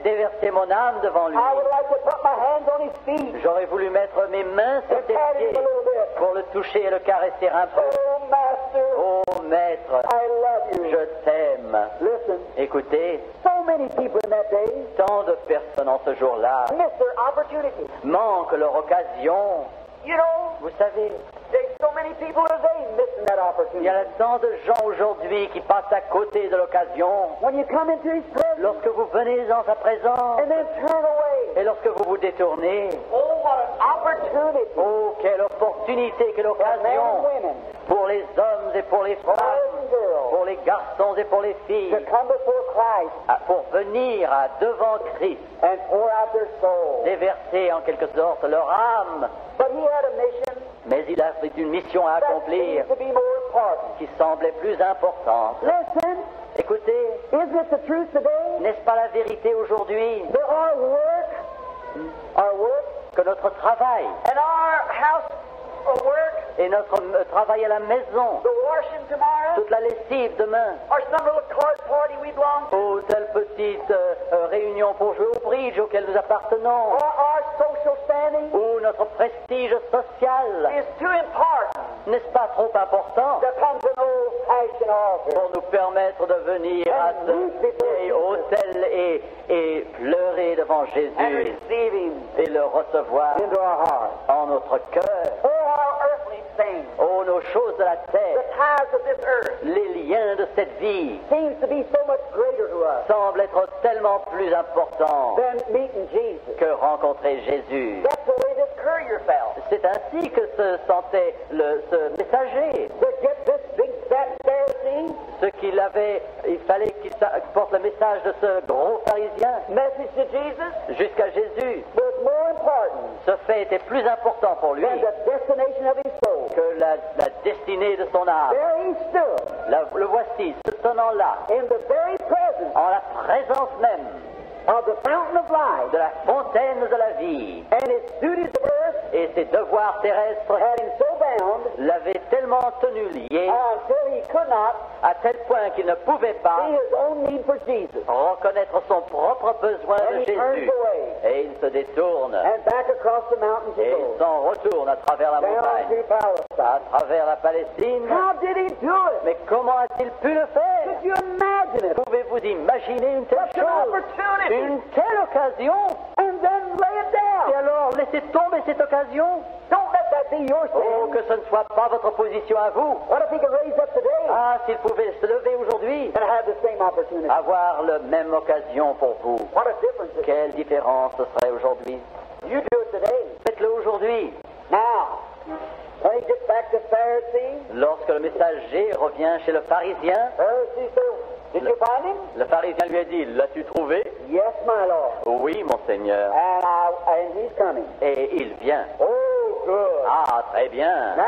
déversé mon âme devant lui. I would like to put my hands on his feet J'aurais voulu mettre mes mains sur and ses pat him pieds a little bit. pour le toucher et le caresser un peu. Oh, Master, Oh, maître, I love you. je t'aime. Listen, Écoutez, so many people in that day tant de personnes en ce jour-là miss their opportunity. manquent leur occasion. You know, Vous savez, there's so many people today missing that il opportunity. y a tant de gens aujourd'hui qui passent à côté de l'occasion. When you come into his presence Lorsque vous venez en sa présence and then turn away. et lorsque vous vous détournez, Oh, what an opportunity oh, quelle opportunité, quelle for men and occasion women, pour les hommes et pour les boys femmes, and girls, pour les garçons et pour les filles, to come before Christ pour venir devant Christ, and pour out their soul. déverser en quelque sorte leur âme. But he had a mission Mais il a une mission à that accomplir seems to be more important. qui semblait plus importante. Listen, Écoutez, Isn't it the truth today n'est-ce pas la vérité aujourd'hui that our work, que notre travail and our house of work, et notre travail à la maison, the washing tomorrow, toute la lessive demain, or some little card party we belong to, ou telle petite réunion pour jouer au bridge auquel nous appartenons, or our social standing ou notre prestige social, is too important n'est-ce pas trop important to come to an old-fashioned altar pour nous permettre de venir à ce vieil autel et pleurer devant and Jésus receive Him et le recevoir into our heart? en notre cœur? all our earthly things, Oh, nos choses de la the terre, ties of this earth, les liens de cette vie Seems to be so much greater to us semblent être tellement plus importants than meeting Jesus. que rencontrer Jésus. that's the way this courier felt. C'est ainsi que se sentait ce messager. To get this big fat Pharisee Ce qu'il avait, il fallait qu'il porte le message de ce gros pharisien Message to Jesus jusqu'à Jésus. was more important Ce fait était plus important pour lui than the destination of his soul. que la destinée de son âme. There he stood Le voici, se tenant là, in the very presence en la présence même of the fountain of life, de la fontaine de la vie. and his duties of earth Et ses devoirs terrestres had him so bound l'avaient tellement tenu lié until he could not à tel point qu'il ne pouvait pas see his own need for Jesus. reconnaître son propre besoin And de he turns Jésus. away Et il se détourne and back across the mountain to et go il s'en retourne à travers la down montagne, to Palestine. à travers la Palestine. How did he do it? Mais comment a-t-il pu le Could faire? you imagine it? Pouvez-vous imaginer une telle Such an chose? opportunity. Une telle occasion? And then lay it Et down. alors, laissez tomber cette occasion. Don't let that be your Oh, sin. que ce ne soit pas votre position à vous. What if he could raise up today Ah, s'il pouvait se lever aujourd'hui, and have the same opportunity? avoir la même occasion pour vous. What a difference it is. Quelle différence ce serait aujourd'hui? You do it today. Faites-le aujourd'hui. Now, when he gets back to Pharisee, Lorsque le messager revient chez le pharisien, Pharisee said, did you find him? le pharisien lui a dit, l'as-tu trouvé? Yes, my Lord. Oui, mon Seigneur. And he's coming. Et il vient. Oh, good. Ah, très bien. Now,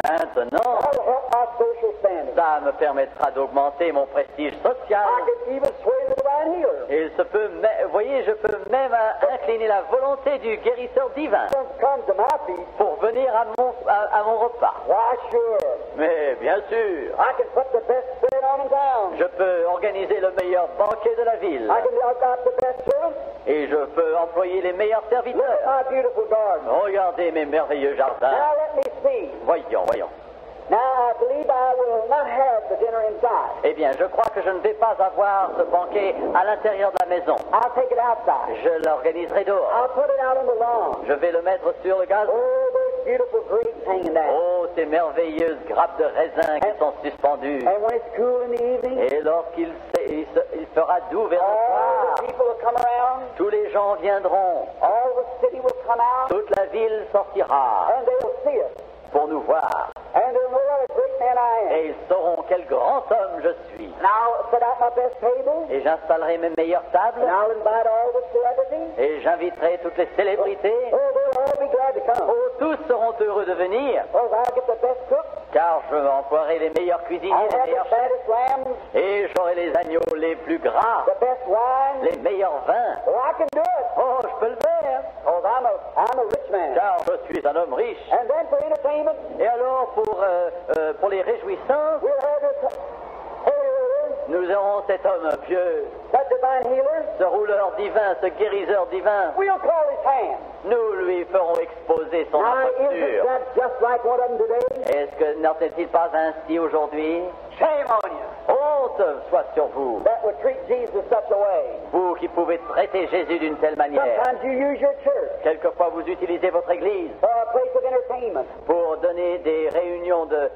Maintenant, that'll help my social standing. ça me permettra d'augmenter mon prestige social. I could even sway the divine healer. Et il se peut, voyez, je peux même incliner la volonté du guérisseur divin Come to my feet. pour venir à mon repas. Why, sure. Mais bien sûr, I can put the best spread on in town. je peux organiser le meilleur banquet de la ville. I've got the best servants. Et je peux employer les meilleurs Look serviteurs. at my beautiful garden. Regardez mes merveilleux jardins. Now let me see. Voyons. Now I believe I will not have the dinner inside. Eh bien, je crois que je ne vais pas avoir ce banquet à l'intérieur de la maison. I'll take it outside. Je l'organiserai dehors. I'll put it out on the lawn. Je vais le mettre sur le gazon. Oh, those beautiful grapes hanging down. Oh, ces merveilleuses grappes de raisin qui sont suspendues. And when it's cool in the evening, Et lorsqu'il il fera doux vers le all soir, the people will come around. tous les gens viendront. All the city will come out. Toute la ville sortira And they will see us. pour nous voir. And they'll know what a great man I am. Et ils sauront quel grand homme je suis. And I'll set out my best table. Et j'installerai mes meilleures tables. And I'll invite all the celebrities. Et j'inviterai toutes les célébrités. Oh, they'll all be glad to come. Oh, tous seront heureux de venir, Oh, I'll get the best cook. car je emploierai les meilleurs cuisiniers, I'll les have meilleurs the chefs. fattest lambs, Et j'aurai les agneaux les plus gras, the best wine. les meilleurs vins. Oh, I can do it. Oh, je peux le faire, Oh, I'm a rich man. car je suis un homme riche. And then for entertainment, Et alors, pour les réjouissances, we'll have this holy ruler, nous aurons cet homme pieux, that divine healer. ce rouleur divin, ce guérisseur divin. We'll call his hand. Nous lui ferons exposer son Now, isn't imposture. that just like one of them today? Est-ce que n'en est-il pas ainsi aujourd'hui? Shame on you. Honte soit sur vous, That would treat Jesus such a way. vous qui pouvez traiter Jésus d'une telle manière. Sometimes you use your church Quelquefois, vous utilisez votre église for a place of entertainment, pour donner des réunions de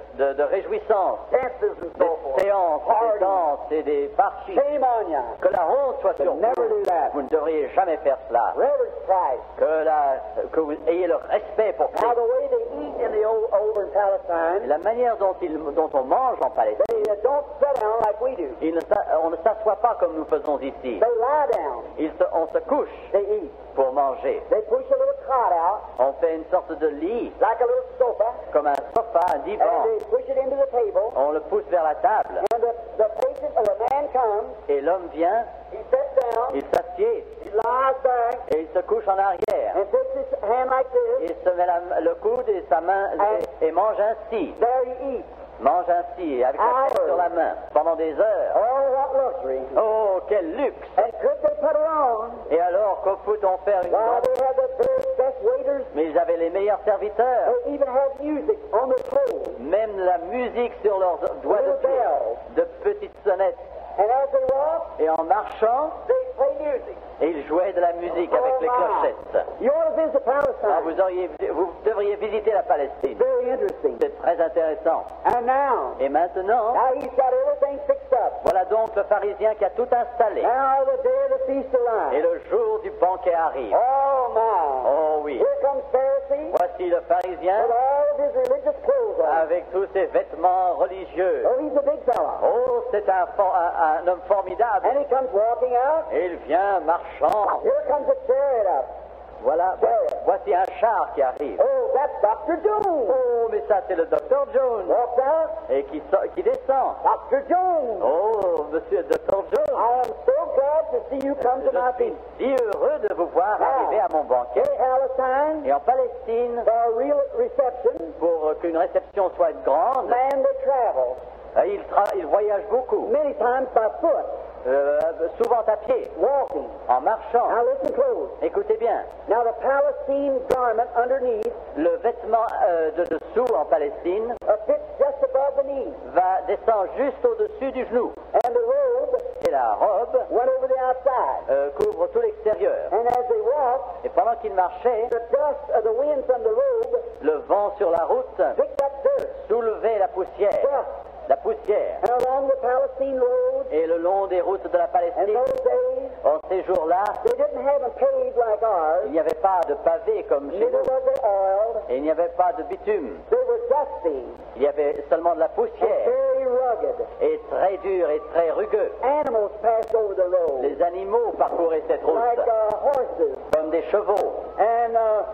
réjouissance, dances and des so forth. séances, des Parties. danses et des parties. Shame on you. Que la honte soit sur Never vous. do that. Vous ne devriez jamais faire cela. Reverence Christ. Que vous ayez le respect pour Now, Christ. the way they eat in the over in Palestine, La manière dont on mange en Palestine, they don't sit down like we do. on ne s'assoit pas comme nous faisons ici. They lie down. On se couche They eat. pour manger. They push a little cot out, On fait une sorte de lit, like a little sofa, comme un sofa, un divan. and they push it into the table, On le pousse vers la table. and the plate patient, or a man comes, Et l'homme vient, he sits down, il s'assied he lies back, et il se couche en arrière. and puts his hand like this. Il se met le coude et sa main et mange ainsi. There he eats. Mange ainsi, avec la tête sur la main, pendant des heures. Oh, what luxury. Oh, quel luxe! And could they put her on? Et alors, que peut-on faire une Why, danse? they had the very best waiters. Mais ils avaient les meilleurs serviteurs. They even had music on their clothes. Même la musique sur leurs doigts de pied, de petites sonnettes. And as they walked, Et en marchant, they play music. et ils jouaient de la musique avec les clochettes. You ought to visit Ah, Palestine. vous devriez visiter la Palestine. Very interesting. C'est très intéressant. And now Et maintenant, he's got everything fixed up. voilà donc le pharisien qui a tout installé. Now the day of the feast Et arrives. le jour du banquet arrive. Oh, my. Oh oui. Here comes Pharisee Voici le pharisien with all of his religious clothes on. avec tous ses vêtements religieux. Oh, he's a big fella. Oh, c'est un homme formidable. And he comes walking out. Et il vient marchant. Here comes a chariot up. Voilà, voici un char qui arrive. Oh, that's Dr. Jones. Oh, mais ça c'est le docteur Jones. Walked out. Et qui descend. Dr. Jones. Oh, monsieur le docteur Jones. I am so glad to see you come to my Je suis feast. si heureux de vous voir arriver à mon banquet. In Palestine, Et en Palestine, for a real reception, pour qu'une réception soit grande, man, they travel. il voyage beaucoup. Many times by foot, Souvent à pied, walking. en marchant. Now listen close. Écoutez bien, Now the Palestine garment underneath le vêtement de dessous en Palestine fits just above the knee. descend juste au-dessus du genou. And the robe Et la robe went over the outside. couvre tout l'extérieur. And as they walked, Et pendant qu'il marchait, the dust of the wind from the robe le vent sur la route picked up dirt, soulevait la poussière. dust. La poussière. And along the Palestine road, Et le long des routes de la in Palestine, those days, en ces jours-là, they didn't have them paved like ours. il n'y avait pas de pavé comme chez Neither nous. was they oiled. Et il n'y avait pas de bitume. They were dusty Il y avait seulement de la and poussière. very rugged. Et très dur et très rugueux. Animals passed over the road, Les animaux parcouraient cette route, like horses comme des chevaux and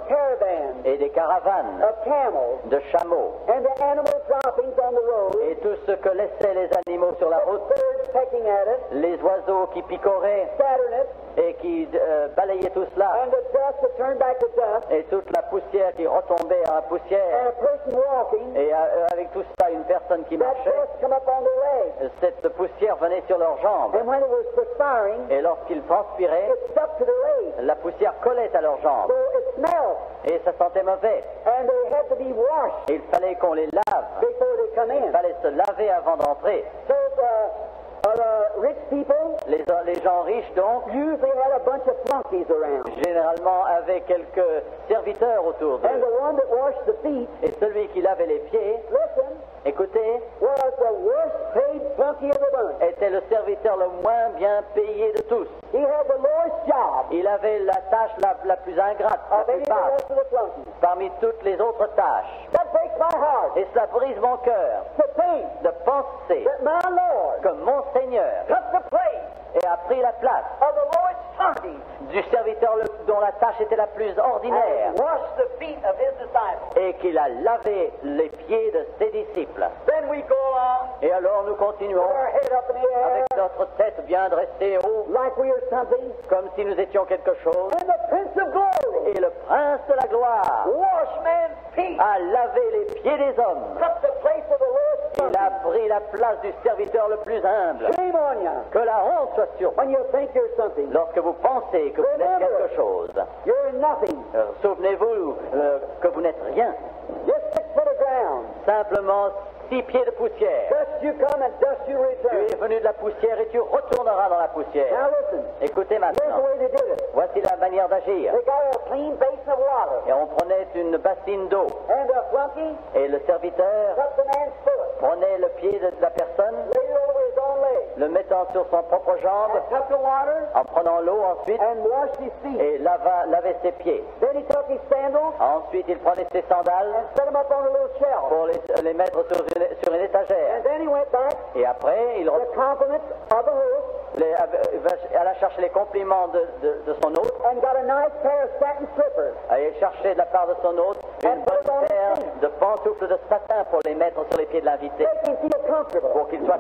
caravans et des caravanes of camels, de chameaux. and the animal droppings on the road, Et tout ce que laissaient les animaux sur la route, birds pecking at it, les oiseaux qui picoraient scattering it, et qui balayaient tout cela, and the dust that turned back to dust, et toute la poussière qui retombait en and poussière, a person walking, et avec tout ça, une personne qui that marchait, dust come up on their legs. cette poussière venait sur leurs jambes. And when it was perspiring, Et lorsqu'ils transpiraient, it stuck to their legs. la poussière collait à leurs jambes. So it smelled, Et ça sentait mauvais. and they had to be washed Et il fallait qu'on les lave. before they come Il in. fallait se laver avant d'entrer. So the rich people Les gens riches, donc, usually had a bunch of flunkies around. généralement avaient quelques serviteurs autour And d'eux. the one that washed the feet, Et celui qui lavait les pieds, listen, écoutez, was the worst paid flunky of the bunch. était le serviteur le moins bien payé de tous. He had the lowest job Il avait la tâche la plus ingrate, la of plus any of the basse, rest of the flunkies. parmi toutes les autres tâches. That breaks my heart Et cela brise mon cœur to think de penser that my Lord que mon Seigneur took the place a pris la place of the lowest flunky du serviteur dont la tâche était la plus ordinaire and washed the feet of his disciples. et qu'il a lavé les pieds de ses disciples. Then we go along Et alors nous with continuons our head up in the air avec notre tête bien dressée haut, like we are something. comme si nous étions quelque chose. And the Prince of Glory Et le prince de la gloire washed man's feet, a lavé les pieds des hommes. took the place of the lowest Il flunky. a pris la place du serviteur le plus humble. Shame on you Que la honte soit sur vous when you think you're something. lorsque vous pensez que vous êtes quelque chose. You're nothing. Souvenez-vous que vous n'êtes rien. Just 6 foot of ground. Simplement 6 pieds de poussière. Dust you come and dust you Tu return. es venu de la poussière et tu retourneras dans la poussière. Now listen. Écoutez Here's maintenant. the way they did it. Voici la manière d'agir. They got a clean basin of water. Et on prenait une bassine d'eau. And a flunky Et le serviteur took the man's foot, prenait le pied de la personne, laid it over his own leg, le mettant sur son propre jambe, and took the water en prenant l'eau ensuite, and washed his feet. et lavait ses pieds. Then he took his sandals Ensuite, il prenait ses sandales and set them up on a little shelf. pour les mettre sur une étagère. And then he went back Et après, il the compliments of the host alla chercher les compliments de son hôte, and got a nice pair of satin slippers et il cherchait de la part de son hôte une bonne paire de pantoufles de satin pour les mettre sur les pieds de l'invité, make him feel comfortable. pour qu'il soit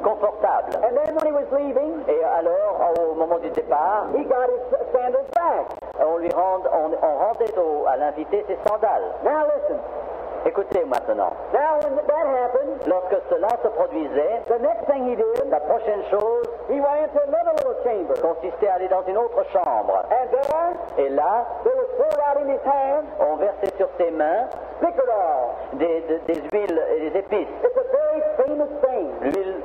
confortable. And then when he was leaving, Et alors, au moment du départ, he got his sandals back. on rendait à l'invité ses sandales. Now listen. Écoutez maintenant, Now when that happened, lorsque cela se produisait, the next thing he did, la prochaine chose he went into another little chamber. consistait à aller dans une autre chambre. And there, Et là, there was poured out in his hand on versait sur ses mains spikenard oil. des huiles et des épices. It's a very famous thing. L'huile,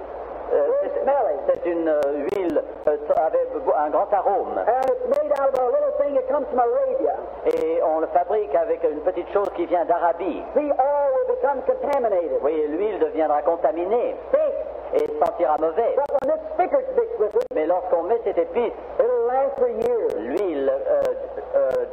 Very smelly. c'est une huile avec un grand arôme. And it's made out of a little thing that comes from Arabia. Et on le fabrique avec une petite chose qui vient d'Arabie. The oil will become contaminated. Oui, l'huile deviendra contaminée Thick. et sentira mauvais. But when this spikenard's mixed with it, Mais lorsqu'on met cette épice, it'll last for years. l'huile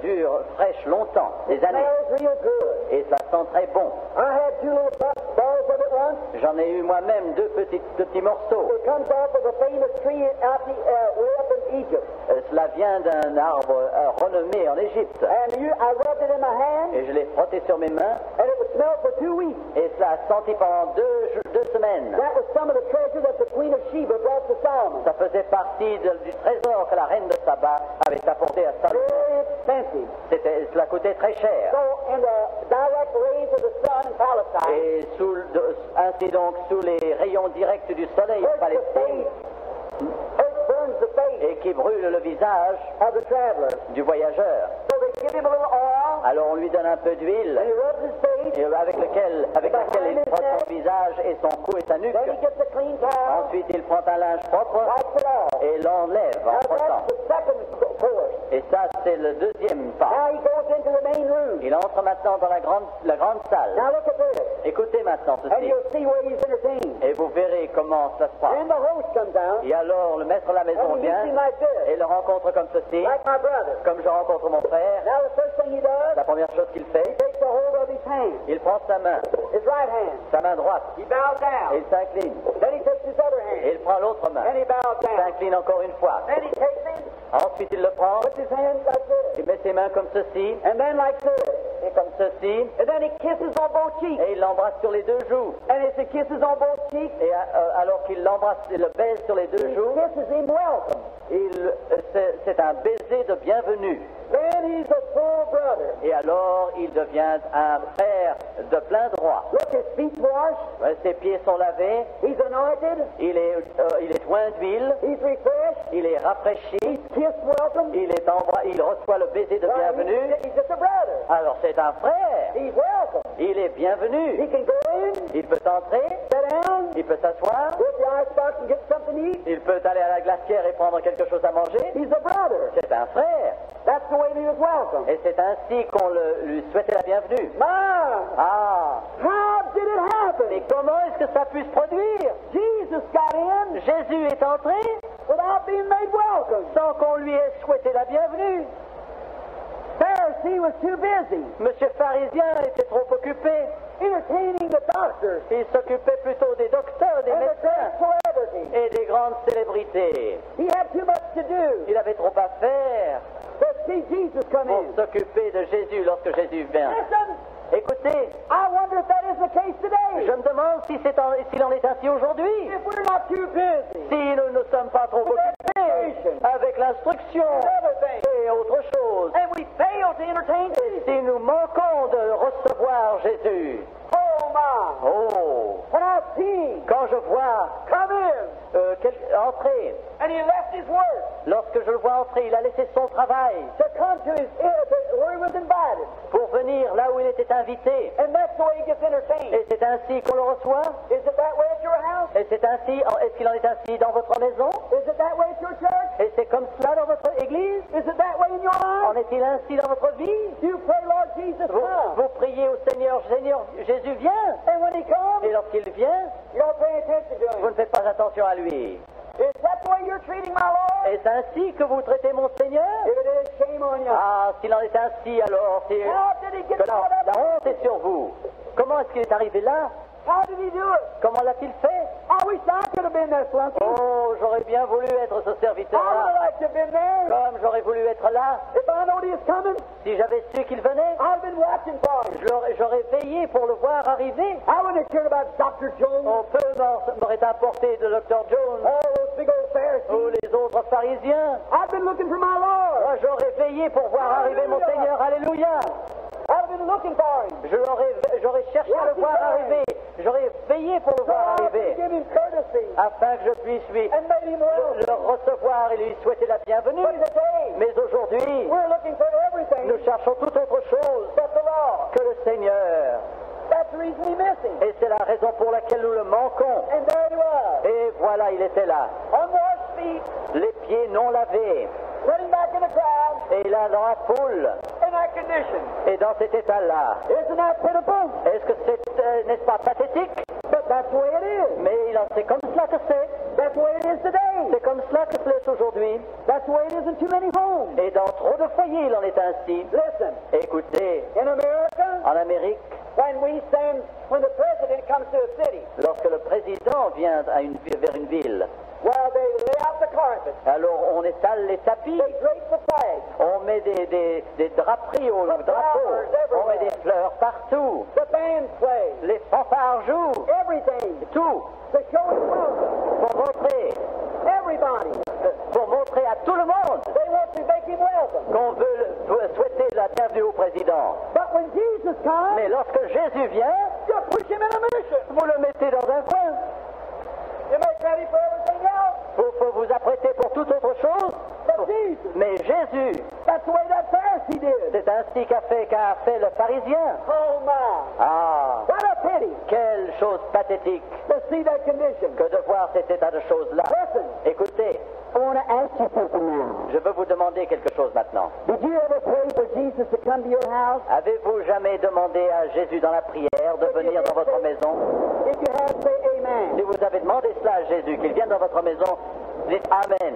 dure fraîche longtemps, des années. Smells real good. Et ça sent très bon. I had 2 little balls of it once. J'en ai eu moi-même deux petits morceaux. It comes off of a famous tree out way up in Egypt. Cela vient d'un arbre renommé en Égypte. And I rubbed it in my hand, Et je l'ai frotté sur mes mains. and it would smell for 2 weeks. Et cela a senti pendant deux semaines. That was some of the treasure that the Queen of Sheba brought to Solomon. Ça faisait partie du trésor que la reine de Saba avait apporté à Salomon. Very expensive. Cela coûtait très cher. So, in the direct rays of the sun in Palestine, Et ainsi donc, sous les rayons directs du soleil en hurts the Palestine, face, burns the face et qui brûle le visage of the traveler. du voyageur. So they give him a little oil, Alors on lui donne un peu d'huile and he rubs his face. et avec laquelle il frotte son visage et son cou et sa nuque. Then he gets a clean towel, Ensuite il prend un linge propre wipes it off. et l'enlève en Now frottant. that's the second course. Et ça c'est le deuxième pas. Now he goes into the main room. Il entre maintenant dans la grande salle. Now look at this, Écoutez maintenant and ceci you'll see where he's entertained. et vous verrez comment ça se passe. Then the host comes out, Et alors le maître de la maison and he meets him vient like et this, le rencontre comme ceci, like my brother. comme je rencontre mon frère. Now the first thing he does, La première chose qu'il fait, takes a hold of his hand, il prend sa main droite, He bows et down. il s'incline. Then he takes his other Et hand, il prend l'autre main, and he bows il down. s'incline encore une fois. Then he takes him, Ensuite il le prend, puts his hand like this, il met ses mains comme ceci, and then like this. et comme ceci, And then he kisses on both cheeks. et il l'embrasse sur les deux joues. And as he kisses on both cheeks, Et alors qu'il l'embrasse et le baise sur les deux he joues, kisses him welcome. c'est un baiser de bienvenue. Then he's a full brother. Et alors il devient un frère de plein droit. Look, his feet's washed. Ses pieds sont lavés, He's anointed. il est oint d'huile, He's refreshed. il est rafraîchi, He's kissed welcome. il reçoit le baiser de Well, bienvenue. he's just a brother. Alors c'est un frère, He's welcome. il est bienvenu. He can go in, Il peut entrer, sit down, il peut s'asseoir, go to the icebox and get something to eat. il peut aller à la glacière et prendre quelque chose à manger. He's a brother. C'est un frère. That's the way he was welcome. Et c'est ainsi qu'on lui souhaitait la bienvenue. My, Ah, how did it happen? mais comment est-ce que ça pu se produire? Jesus got in Jésus est entré without being made welcome. sans qu'on lui ait souhaité la bienvenue. Pharisee was too busy Monsieur pharisien était trop occupé. entertaining the doctors Il s'occupait plutôt des docteurs, des and the médecins great celebrities. et des grandes célébrités. He had too much to do Il avait trop à faire to see Jesus come pour in. s'occuper de Jésus lorsque Jésus vient. Listen, Écoutez, I wonder if that is the case today. je me demande s'il en est ainsi aujourd'hui. If we're not too busy Si nous ne sommes pas trop occupés avec l'instruction with other things, et autre chose, and we fail to entertain Jesus. si nous manquons de recevoir Jésus. Oh my! Oh, When I see quand je vois come in, entrer, and he left his work lorsque je le vois entrer, il a laissé son travail to come to where he was invited, pour venir là où il était invité. and that's the way he gets entertained. Et c'est ainsi qu'on le reçoit. Is it that way at your house? Et c'est ainsi, est-ce qu'il en est ainsi dans votre maison? Is it that way at your church? Et c'est comme cela dans votre église? Is it that way in your En life? est-il ainsi dans votre vie? You pray, Lord Jesus, come. Vous priez au Seigneur, Seigneur, Jésus vient. And when he comes, Et lorsqu'il vient, you don't pay attention to vous him. ne faites pas attention à lui. Is that the way you're treating my Lord? Est-ce ainsi que vous traitez mon Seigneur? If it is, shame on you. Ah, s'il en est ainsi, alors c'est How did he get que la out of it? honte est sur vous. Comment est-ce qu'il est arrivé là? How did he do it? Comment l'a-t-il fait? I wish I could have been that flunky. Oh, j'aurais bien voulu être ce I would serviteur-là. have liked to have been there. Comme j'aurais voulu être là. If I knowed he was coming, Si j'avais su qu'il venait, I'd have been watching for him. j'aurais veillé pour le voir arriver. I wouldn't have cared about Dr. Jones. Oh, peu m'aurait apporté de Dr. Jones All those big old Pharisees. ou les autres pharisiens. I've been looking for my Lord. Moi, j'aurais veillé pour voir arriver mon Seigneur. Alléluia. I've been looking for him. J'aurais cherché à le voir arriver. J'aurais veillé pour le So voir I could arriver. give him courtesy Afin que je puisse lui and made him welcome. le recevoir et lui souhaiter la bienvenue. But today, Mais aujourd'hui, we're looking for everything nous cherchons toute autre chose but the Lord. que le Seigneur. That's the reason he's missing. Et c'est la raison pour laquelle nous le manquons. And there he was, Et voilà, il était là. unwashed feet, Les pieds non lavés. sitting back in the crowd Et là, dans la foule. in that condition. Et dans cet état-là. Isn't that pitiful? Est-ce que c'est, n'est-ce pas pathétique? But that's the way it is. Mais c'est comme cela que c'est. That's the way it is today. C'est comme cela que c'est aujourd'hui. That's the way it is in too many homes. Et dans trop de foyers, il en est ainsi. Listen, Écoutez, in America, en Amérique, when the president comes to a city, lorsque le président vient vers une ville, well, they lay out the carpet, alors on étale les tapis, they drape the flag, on met des draperies au drapeau, on met des fleurs partout, the band plays, les fanfares jouent, everything. tout, The show is welcome. pour montrer à tout le monde They want to make him welcome. qu'on veut souhaiter la bienvenue au président. But when Jesus comes, Mais lorsque Jésus vient, you push him in a mission. vous le mettez dans un coin. You make ready for everything else. Faut vous apprêter pour toute autre chose. But Jesus, Mais Jésus, that's the way that Pharisee did. c'est ainsi qu'a fait le pharisien. Oh my. Ah, What a pity quelle chose pathétique to see that condition. que de voir cet état de choses-là. Listen, Écoutez, I want to ask you something now. je veux vous demander quelque chose maintenant. Did you ever pray for Jesus to come to your house? Avez-vous jamais demandé à Jésus dans la prière de venir dans votre maison? If you have, say amen. Si vous avez demandé cela à Jésus, qu'il vienne dans votre maison, dites Amen.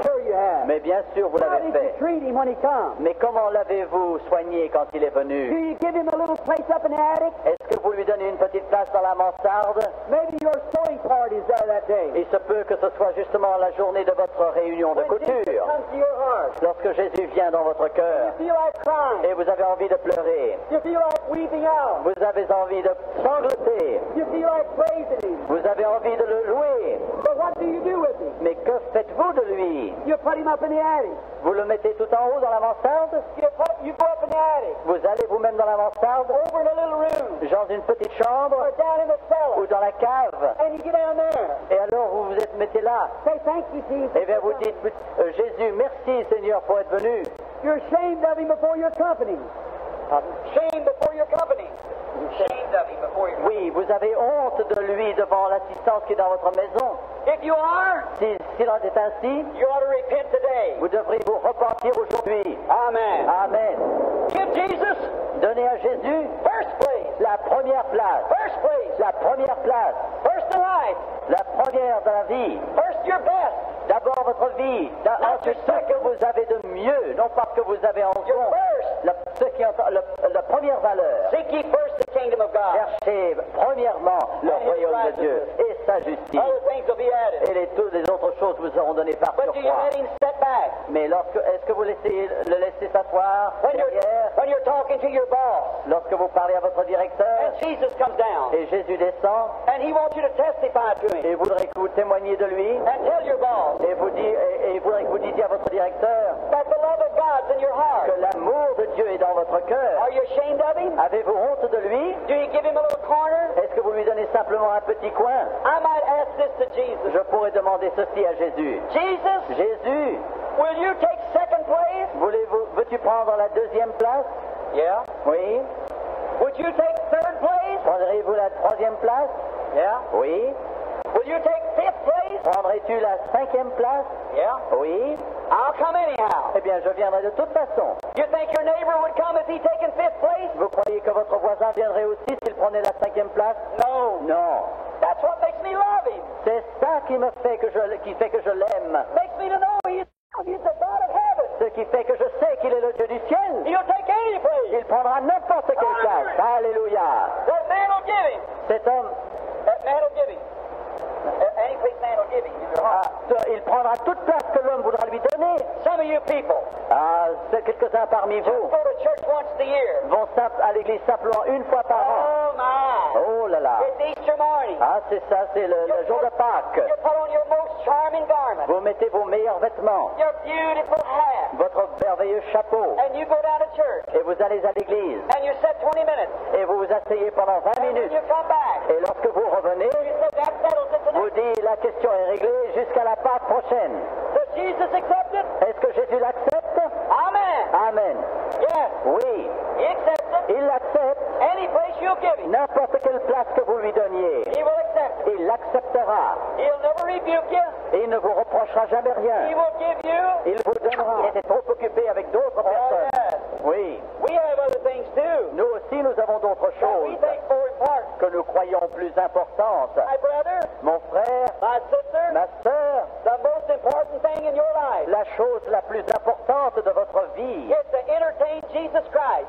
Sure you have. Mais bien sûr, vous How l'avez did you fait. treat him when he comes? Mais comment l'avez-vous soigné quand il est Do venu? you give him a little place up in the attic? Est-ce que vous lui donnez une petite place dans la mansarde? Maybe your sewing party's there that day. Il se peut que ce soit justement la journée de votre réunion de When Jesus couture. comes to your heart, Lorsque Jésus vient dans votre cœur you feel like crying. et vous avez envie de pleurer, You feel like weeping out. vous avez envie de sangloter, You feel like praising him. vous avez envie de le louer. But what do you do with him? Mais que faites-vous de lui? You put him up in the attic. Vous le mettez tout en haut dans la mansarde? You go up in the attic, Vous allez vous-même dans la mansarde, over in a little room, dans une petite chambre or down in the cellar, ou dans la cave, and you get down there. et alors vous vous êtes mettez là. Say thank you, Jesus. Eh bien vous dites, Jésus, merci Seigneur pour être venu. You're ashamed of him before your company. Shame before your company. Ashamed of him before your Oui, vous avez honte de lui devant l'assistance qui est dans votre maison. If you are, S'il en est ainsi, you ought to repent today. vous devrez vous repentir aujourd'hui. Amen. Amen. Give Jesus Donnez à Jésus first place. la première place. First place. La première place. First in life. La première dans la vie. First your best. D'abord votre vie. Ensuite ce que vous avez de mieux, non pas ce que vous avez en Your fond. first. Ce qui est la première valeur. Seek ye first the kingdom of God. Cherchez premièrement le And his royaume de Dieu righteousness. et sa justice. Other things will be added. Et toutes les autres choses vous seront données par But do you surcroît. let him step back? Mais est-ce que vous le laissez s'asseoir derrière When you're talking to your boss, lorsque vous parlez à votre directeur and Jesus comes down, et Jésus descend and he wants you to testify to him, et voudrait que vous témoigniez de lui and tell your boss et voudrait que vous disiez à votre directeur that the love of God's in your heart. que l'amour de Dieu est dans votre cœur. Are you ashamed of him? Avez-vous honte de lui? Do you give him a little corner? Est-ce que vous lui donnez simplement un petit coin? I might ask this to Jesus. Je pourrais demander ceci à Jésus. Jesus, Jésus, will you take second place? veux-tu prendre la deuxième place? Yeah. Oui. Would you take third place? Prendrez-vous la troisième place? Yeah. Oui. Will you take fifth place? Prendrais-tu la cinquième place? Yeah. Oui. I'll come anyhow. Eh bien, je viendrai de toute façon. You think your neighbor would come if he taken fifth place? Vous croyez que votre voisin viendrait aussi s'il prenait la cinquième place? No. Non. That's what makes me love him. C'est ça qui fait que je l'aime. Makes me to know he's the God of heaven. Ce qui fait que je sais qu'il est le Dieu du ciel. He'll take any place. Il prendra n'importe quelle place. Alléluia. There's That man will give him. Cet homme, That man will give him. Any place man will give him in your heart. il prendra toute place que l'homme voudra lui donner. Some of you people Quelques-uns parmi just vous go to church once a year. vont à l'église simplement une fois par an. Oh my! Oh là là. It's Easter morning. Ah, c'est ça, c'est le jour de Pâques. You put on your most charming garment, Vous mettez vos meilleurs vêtements, your beautiful hat, votre merveilleux chapeau, and you go down to church, et vous allez à l'église, and you sit 20 minutes, et vous vous asseyez pendant 20 and when minutes. you come back, Et lorsque vous revenez, you say, that settles it vous tonight. dites la question est réglée jusqu'à la Pâque prochaine. Does Jesus accept it? Est-ce que Jésus l'accepte? Amen. Amen. Yes, Oui, He accepts it. il l'accepte. Any place you'll give Him, N'importe quelle place que vous lui donniez, He will accept it. il l'acceptera. He'll never rebuke you. Et il ne vous reprochera jamais He rien. will give you. Il vous donnera. Il était trop occupé avec d'autres personnes. yes. Oui. We have other things too. Nous aussi, nous avons d'autres That we choses think more important. que nous croyons plus importantes. My brother, Mon frère, my sister, ma sœur, the most important thing in your life la chose la plus importante de votre vie is to entertain Jesus Christ.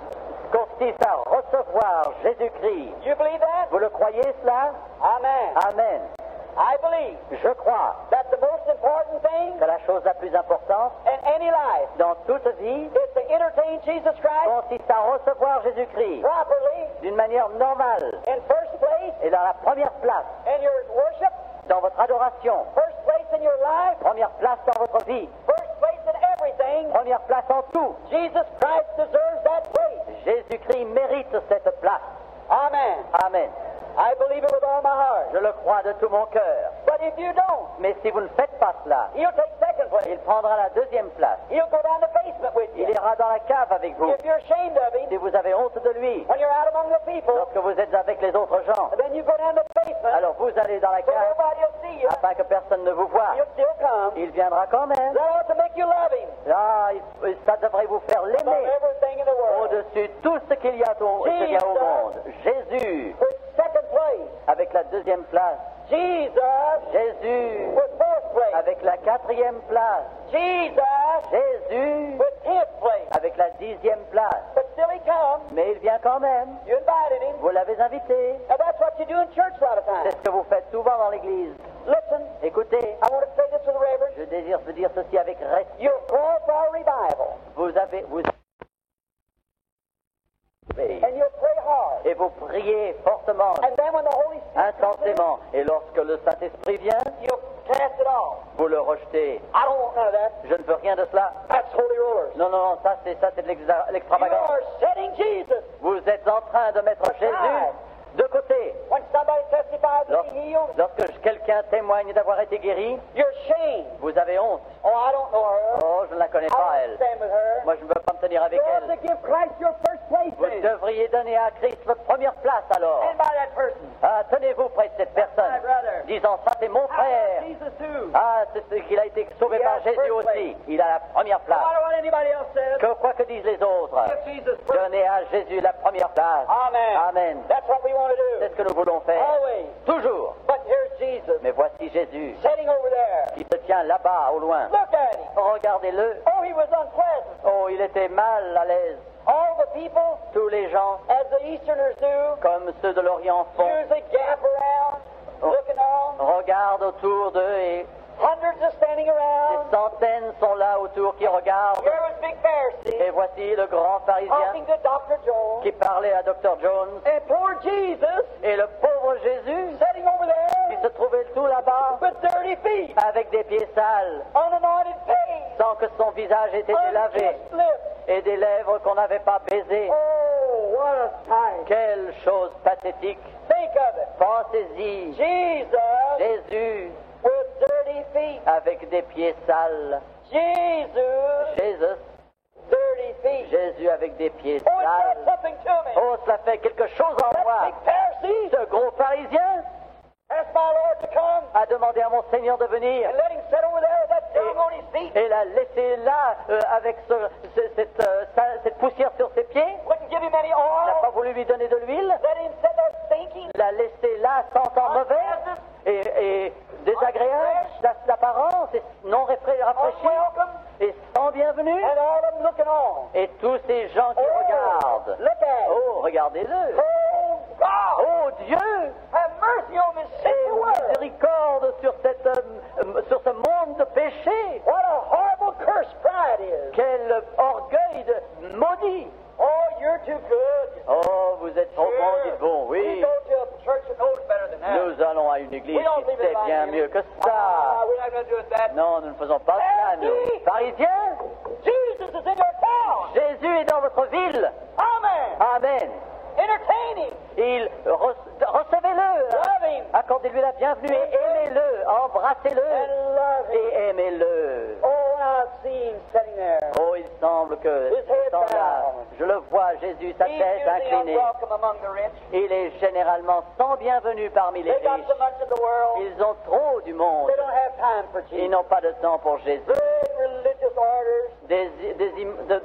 consiste à recevoir Jésus-Christ. You believe that? Vous le croyez cela? Amen. Amen. I believe Je crois that the most important thing que la chose la plus importante in any life dans toute vie is to entertain Jesus Christ consiste à recevoir Jésus-Christ properly d'une manière normale in first place et dans la première place in your worship, dans votre adoration, first place in your life, première place dans votre vie, first place in everything. première place en tout. Jesus Christ deserves that place. Jésus-Christ mérite cette place. Amen. Amen. I believe it with all my heart. Je le crois de tout mon cœur. But if you don't, Mais si vous ne faites pas cela, He'll take second place. il prendra la deuxième place. He'll go down the basement with Il you. ira dans la cave avec vous. If you're ashamed of Him, Si vous avez honte de lui, when you're out among the people, lorsque vous êtes avec les autres gens, then you go down the basement, alors vous allez dans la so cave nobody will see you. afin que personne ne vous voie. He'll still come. Il viendra quand même. That ought to make you love Him Ah, ça devrait vous faire above l'aimer everything in the world. au-dessus de tout ce qu'il y a au monde. Jésus, With second place. avec la deuxième place. Jesus Jésus, with fourth place. avec la quatrième place. Jesus Jésus, with 10th place. avec la 10e place. But still He comes. Mais il vient quand même. You invited Him. Vous l'avez invité. Now that's what you do in church a lot of C'est times. ce que vous faites souvent dans l'église. Listen, Écoutez, I want to say this to the Reverend. je désire vous dire ceci avec respect. You'll call for a revival, Vous and you'll pray hard. et vous priez fortement, And then when the Holy Spirit comes in, intensément. Et lorsque le Saint-Esprit vient, you'll cast it off. vous le rejetez. I don't want none of that. Je ne veux rien de cela. That's holy rollers. Non, non, non, ça c'est de You l'extravagance. are setting Jesus. Vous êtes en train de mettre Jésus de côté. When somebody testifies that He healed, Lorsque quelqu'un témoigne d'avoir été guéri, you're shamed. vous avez honte. Oh, I don't know her. Oh, je ne la connais I pas, don't elle. stand with her. Moi, je ne veux pas me tenir avec You ought to elle. give Christ your first place Vous then. devriez donner à Christ votre première place alors. Stand by that person. Ah, tenez-vous près de cette personne, My brother. disant ça c'est mon I frère. love Jesus too. Ah, c'est ce qu'il a été sauvé He par has Jésus first aussi. place. Il a la première No place. matter what anybody else says, Que quoi que disent les autres, give Jesus first. donnez à Jésus la première place. Amen. Amen. That's what we want to C'est do. ce que nous voulons faire. Always. Toujours. But here's Jesus Mais voici Jésus sitting over there. qui se tient là-bas au loin. Look at him. Regardez-le. Oh, he was unpleasant. Oh, il était mal à l'aise. All the people, Tous les gens, as the Easterners do, comme ceux de l'Orient font, usually gap around, looking on. regardent autour d'eux et Hundreds are standing around. des centaines sont là autour qui regardent. Here was Big Pharisee Et voici le grand pharisien talking to Dr. Jones. qui parlait à Dr. Jones. And poor Jesus Et le pauvre Jésus sitting over qui there se trouvait tout là-bas with dirty feet, avec des pieds sales, unanointed face, sans que son visage ait été lavé unkissed lips. et des lèvres qu'on n'avait pas baisées. Oh, what a sight. Quelle chose pathétique. Think of it. Pensez-y, Jesus Jésus with dirty feet. avec des pieds sales. Jesus, Jésus, dirty feet. Jésus avec des pieds Oh, it sales. does something to me. Oh, cela fait quelque chose en That moi. big Pharisee Ce gros pharisien asked my Lord to come a demandé à mon Seigneur de venir and let him sit over there with that dung on his feet. et l'a laissé là avec cette poussière sur ses pieds. Wouldn't give him any Il n'a pas oil. voulu lui donner de l'huile. Let him sit there stinking. L'a laissé là sentant mauvais et désagréable d'apparence et non rafraîchi Unwelcome. et sans bienvenue. And all of them looking on. Et tous ces gens qui regardent. Look at him. Oh, regardez-le. Cold, God, Oh Dieu, have mercy on this aie sinful world. miséricorde sur ce monde de péché. What a horrible curse pride is. Quel orgueil de maudit. Oh, you're too good. Oh, vous êtes trop bon, dites-vous. We Oui, go to a church that knows better than that. nous allons à une église We don't qui leave it sait like bien you. mieux que Ah, ça. we're not going to do it that. Non, nous ne faisons pas cela, nous. Pharisiens, Jesus is in your town. Jésus est dans votre ville. Amen. Amen. Entertain him. Recevez-le. Love him. Accordez-lui la bienvenue et aimez-le. Embrassez-le And love him. et aimez-le. Oh, I see him sitting there. Oh, il semble que His head ce temps-là, down. je le vois, Jésus, sa He's tête usually inclinée. unwelcome among the rich. Il est généralement sans bienvenue parmi les They got riches. so much of the world. Ils ont trop du monde. They don't have time for Ils Jesus. n'ont pas de temps pour Jésus. Great religious orders.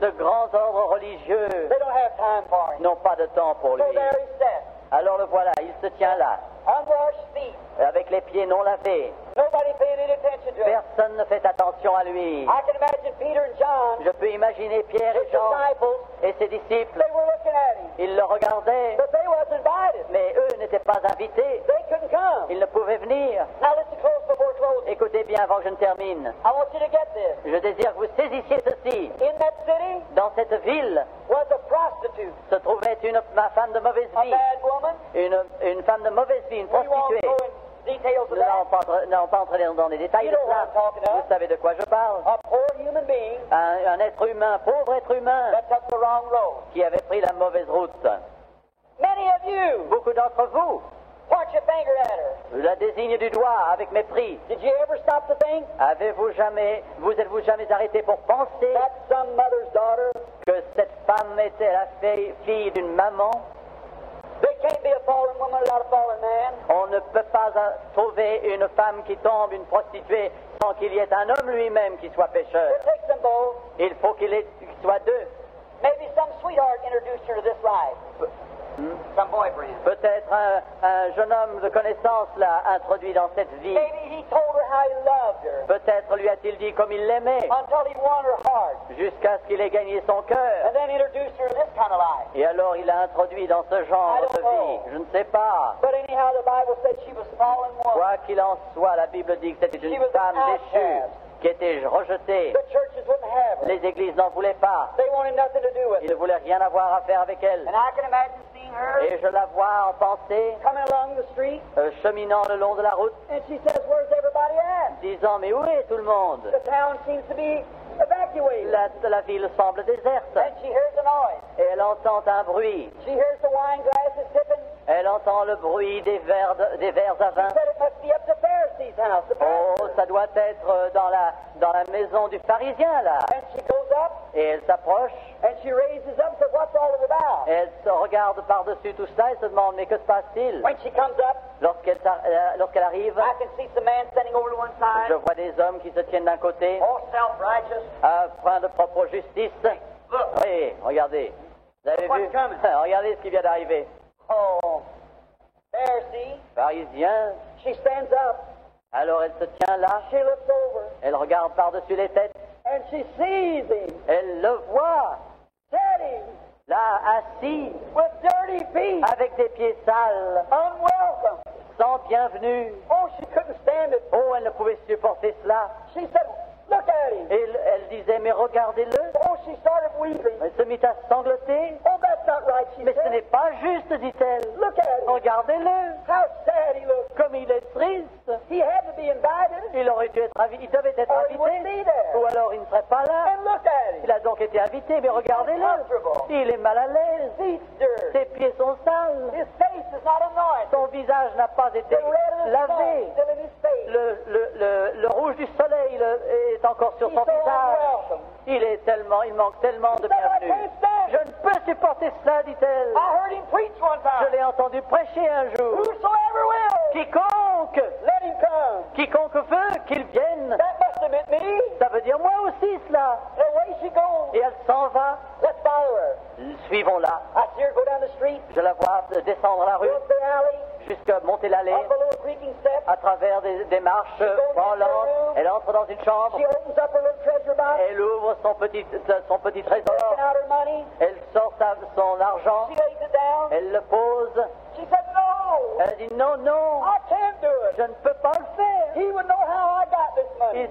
De grands ordres religieux They don't have time for him. n'ont pas de temps pour So lui. there he sat, Alors le voilà, il se tient là, unwashed feet. avec les pieds non lavés. Nobody paying any attention to him. Personne ne fait attention à lui. I can imagine Peter and John, Je peux imaginer Pierre et his Jean disciples, et ses disciples. they were looking at him. Ils le regardaient, But they wasn't invited. mais eux n'étaient pas invités. They couldn't come. Ils ne pouvaient venir. Now listen close before closing. Écoutez bien avant que je ne termine. I want you to get this. Je désire que vous saisissiez ceci. In that city Dans cette ville was a prostitute, se trouvait ma femme de mauvaise a vie. bad woman. Une femme de mauvaise vie, une We won't prostituée. go in details of Nous that. n'allons pas entrer dans les détails de You know what cela. I'm talking Vous about. savez de quoi je parle. A poor human being Un être humain, pauvre être humain, that took the wrong road. qui avait pris la mauvaise route. Many of you Beaucoup d'entre vous point your finger at her. la désignent du doigt avec mépris. Did you ever stop to think Vous êtes-vous jamais arrêté pour penser that's some mother's daughter? que cette femme était la fille d'une maman? There can't be a fallen woman without a fallen man. On ne peut pas trouver une femme qui tombe, une prostituée, sans qu'il y ait un homme lui-même qui soit pécheur. It takes them both. Il faut qu'il soit deux. Maybe some sweetheart introduced her to this life. Some boyfriend. Peut-être un jeune homme de connaissance l'a introduit dans cette vie. Maybe he told her how he loved her Peut-être lui a-t-il dit comme il l'aimait, until he won her heart, jusqu'à ce qu'il ait gagné son and cœur. then introduced her to this kind of life. Et alors il l'a introduit dans ce genre I de don't know. vie. Je ne sais pas. But anyhow, the Bible said she was fallen woman. Quoi qu'il en soit, la Bible dit que c'était She une was femme an déchue, outcast. qui était rejetée. The churches wouldn't have her. Les églises n'en voulaient pas. They wanted nothing to do with Ils it. ne voulaient rien avoir à faire avec elle. And I can imagine seeing her Et je la vois en pensée, coming along the street, cheminant le long de la route, and she says, "Where's everybody at?" disant, mais où est tout le monde? The town seems to be evacuated. La ville semble déserte. And she hears a noise. Et elle entend un bruit. She hears the wine glasses tipping. Elle entend le bruit des verres à vin. She said it must be up to Pharisee's house. The Oh, pastor. ça doit être dans la maison du pharisien, là. And she goes up, Et elle s'approche, and she raises up, says, "What's all it about?" et elle se regarde par-dessus tout cela et se demande, mais que se passe-t-il? When she comes up, Lorsqu'elle arrive, I can see some man standing over to one je side, vois des hommes qui se tiennent d'un côté, all self-righteous. à point de propre justice. Look. Oui, regardez. Vous avez What's vu? coming? Regardez ce qui vient d'arriver. Oh, Pharisee. Pharisien. She stands up. Alors elle se tient là, She looks over, elle regarde par-dessus les têtes, and she sees him elle le voit, sitting là, assis, with dirty feet, avec des pieds sales, unwelcome. sans bienvenue. Oh, she couldn't stand it. Oh, elle ne pouvait supporter cela. She said, "Look at him." Et elle disait, mais regardez-le. Oh, she started weeping. Elle se mit à sangloter. Oh, that's not right, she Mais ce said. n'est pas juste, dit-elle. Look at him. Regardez-le, How sad he looks. comme il est triste. He had to be invited, Il devait être or he wouldn't invité, be there. ou alors il ne serait pas là. And look at him. Il a donc été invité, mais regardez-le. Il est mal à l'aise. Feet dirt. Ses pieds sont sales. His face is not anointed. Son visage n'a pas été The red of the sun lavé. still in his face. Le rouge du soleil est encore sur He's son so visage. unwelcome. Il manque tellement de He said, "I bienvenue. can't stand Je it. ne peux supporter cela, dit-elle. I heard him preach one Je time. l'ai entendu prêcher un jour. Whosoever will, let him come. Quiconque veut qu'il vienne. That must have meant me. Ça veut dire moi aussi cela. And away she goes. Et elle s'en va. Let's follow her. Suivons-la. I see her go down the street, Je la vois descendre la go rue up the alley, jusqu'à monter l'allée up a little creaking step. à travers des marches branlantes. Elle entre dans une chambre. She opens up her little treasure box, Elle ouvre son petit taking trésor. out her money. Elle sort son argent. She lays it down. Elle le pose. She Elle dit non, non, I can't do it. je ne peux pas le faire. He would know how I got this money.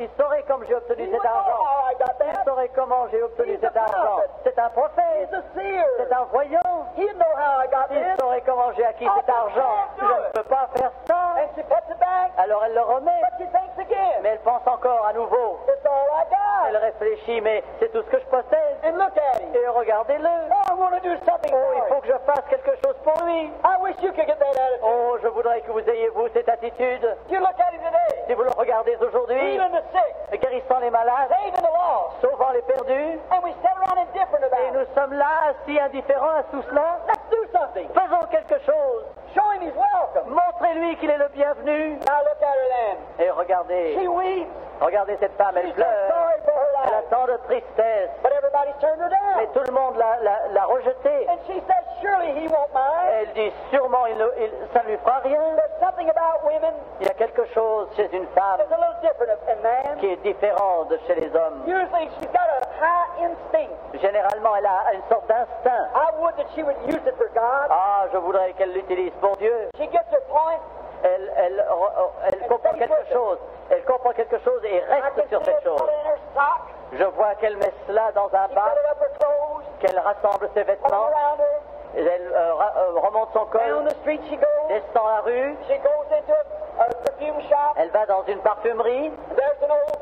Il saurait comme j'ai obtenu He cet would know argent. how I got Il that. saurait comment j'ai obtenu He's cet a argent. prophet. C'est un prophète. He's a seer. C'est un voyant. He'd know how I got Il this. saurait comment j'ai acquis cet argent. Je ne peux pas faire ça. And she puts it back, Alors elle le remet. but she thinks again. Mais elle pense encore à nouveau. It's all I Elle got. réfléchit, mais c'est tout ce que je possède. And look at him. Et regardez-le. Oh, I want to do something Oh, il for faut him. que je fasse quelque chose pour lui. I wish you could get that attitude. Oh, je voudrais que vous ayez, vous, cette attitude. You look at him today. Si vous le regardez aujourd'hui, Healing the sick, guérissant les malades, saving the lost. sauvant les perdus, And we sit around indifferent et about it. nous sommes là, assis, indifférents à tout cela. Let's do something. Faisons quelque chose. Show him he's welcome. Montrez-lui qu'il est le bienvenu. Now look at her then. Et regardez, She weeps. regardez cette femme, elle She's so pleure. sorry for her Elle a life. tant de tristesse. But everybody's turned her Mais down. tout le monde l'a rejetée. And she says, surely he won't mind. Elle dit sûrement ça ne lui fera rien. There's something about women Il y a quelque chose chez une femme that's a little different in man. qui est différent de chez les hommes. Usually she's got a high instinct. Généralement, elle a une sorte d'instinct. I would that she would use it for God. Ah, je voudrais qu'elle l'utilise pour Dieu. She gets her point. Elle comprend quelque chose. Elle comprend quelque chose et I reste can sur see cette it chose. put it in her sock. Je vois qu'elle met cela dans un She bac, put it up her clothes. qu'elle rassemble ses All vêtements, around her. et elle remonte son Down col, the street she goes. descend la rue, She goes into a perfume shop. elle va dans une parfumerie, There's an old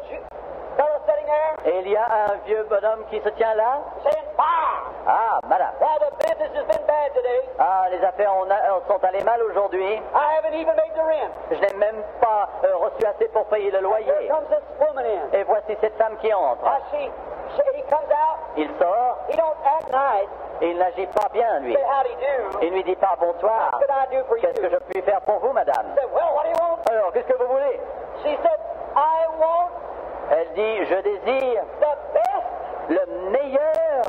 fellow sitting there et il y a un vieux bonhomme qui se tient là. saying, "Bah! Ah, madame. Well, the business has been bad today. Ah, les affaires sont allées mal aujourd'hui. I haven't even made the rent." Je n'ai même pas reçu assez pour payer le Here loyer. comes this woman in. Et voici cette femme qui entre. He comes out. Il sort, He don't act nice. et il n'agit pas bien, lui. Say howdy do. Il ne lui dit pas bonsoir. What could I do for you? Qu'est-ce que je puis faire pour vous, madame? He said, "Well, what do you want?" Alors, qu'est-ce que vous voulez? She said, "I want Elle dit, je désire the best le meilleur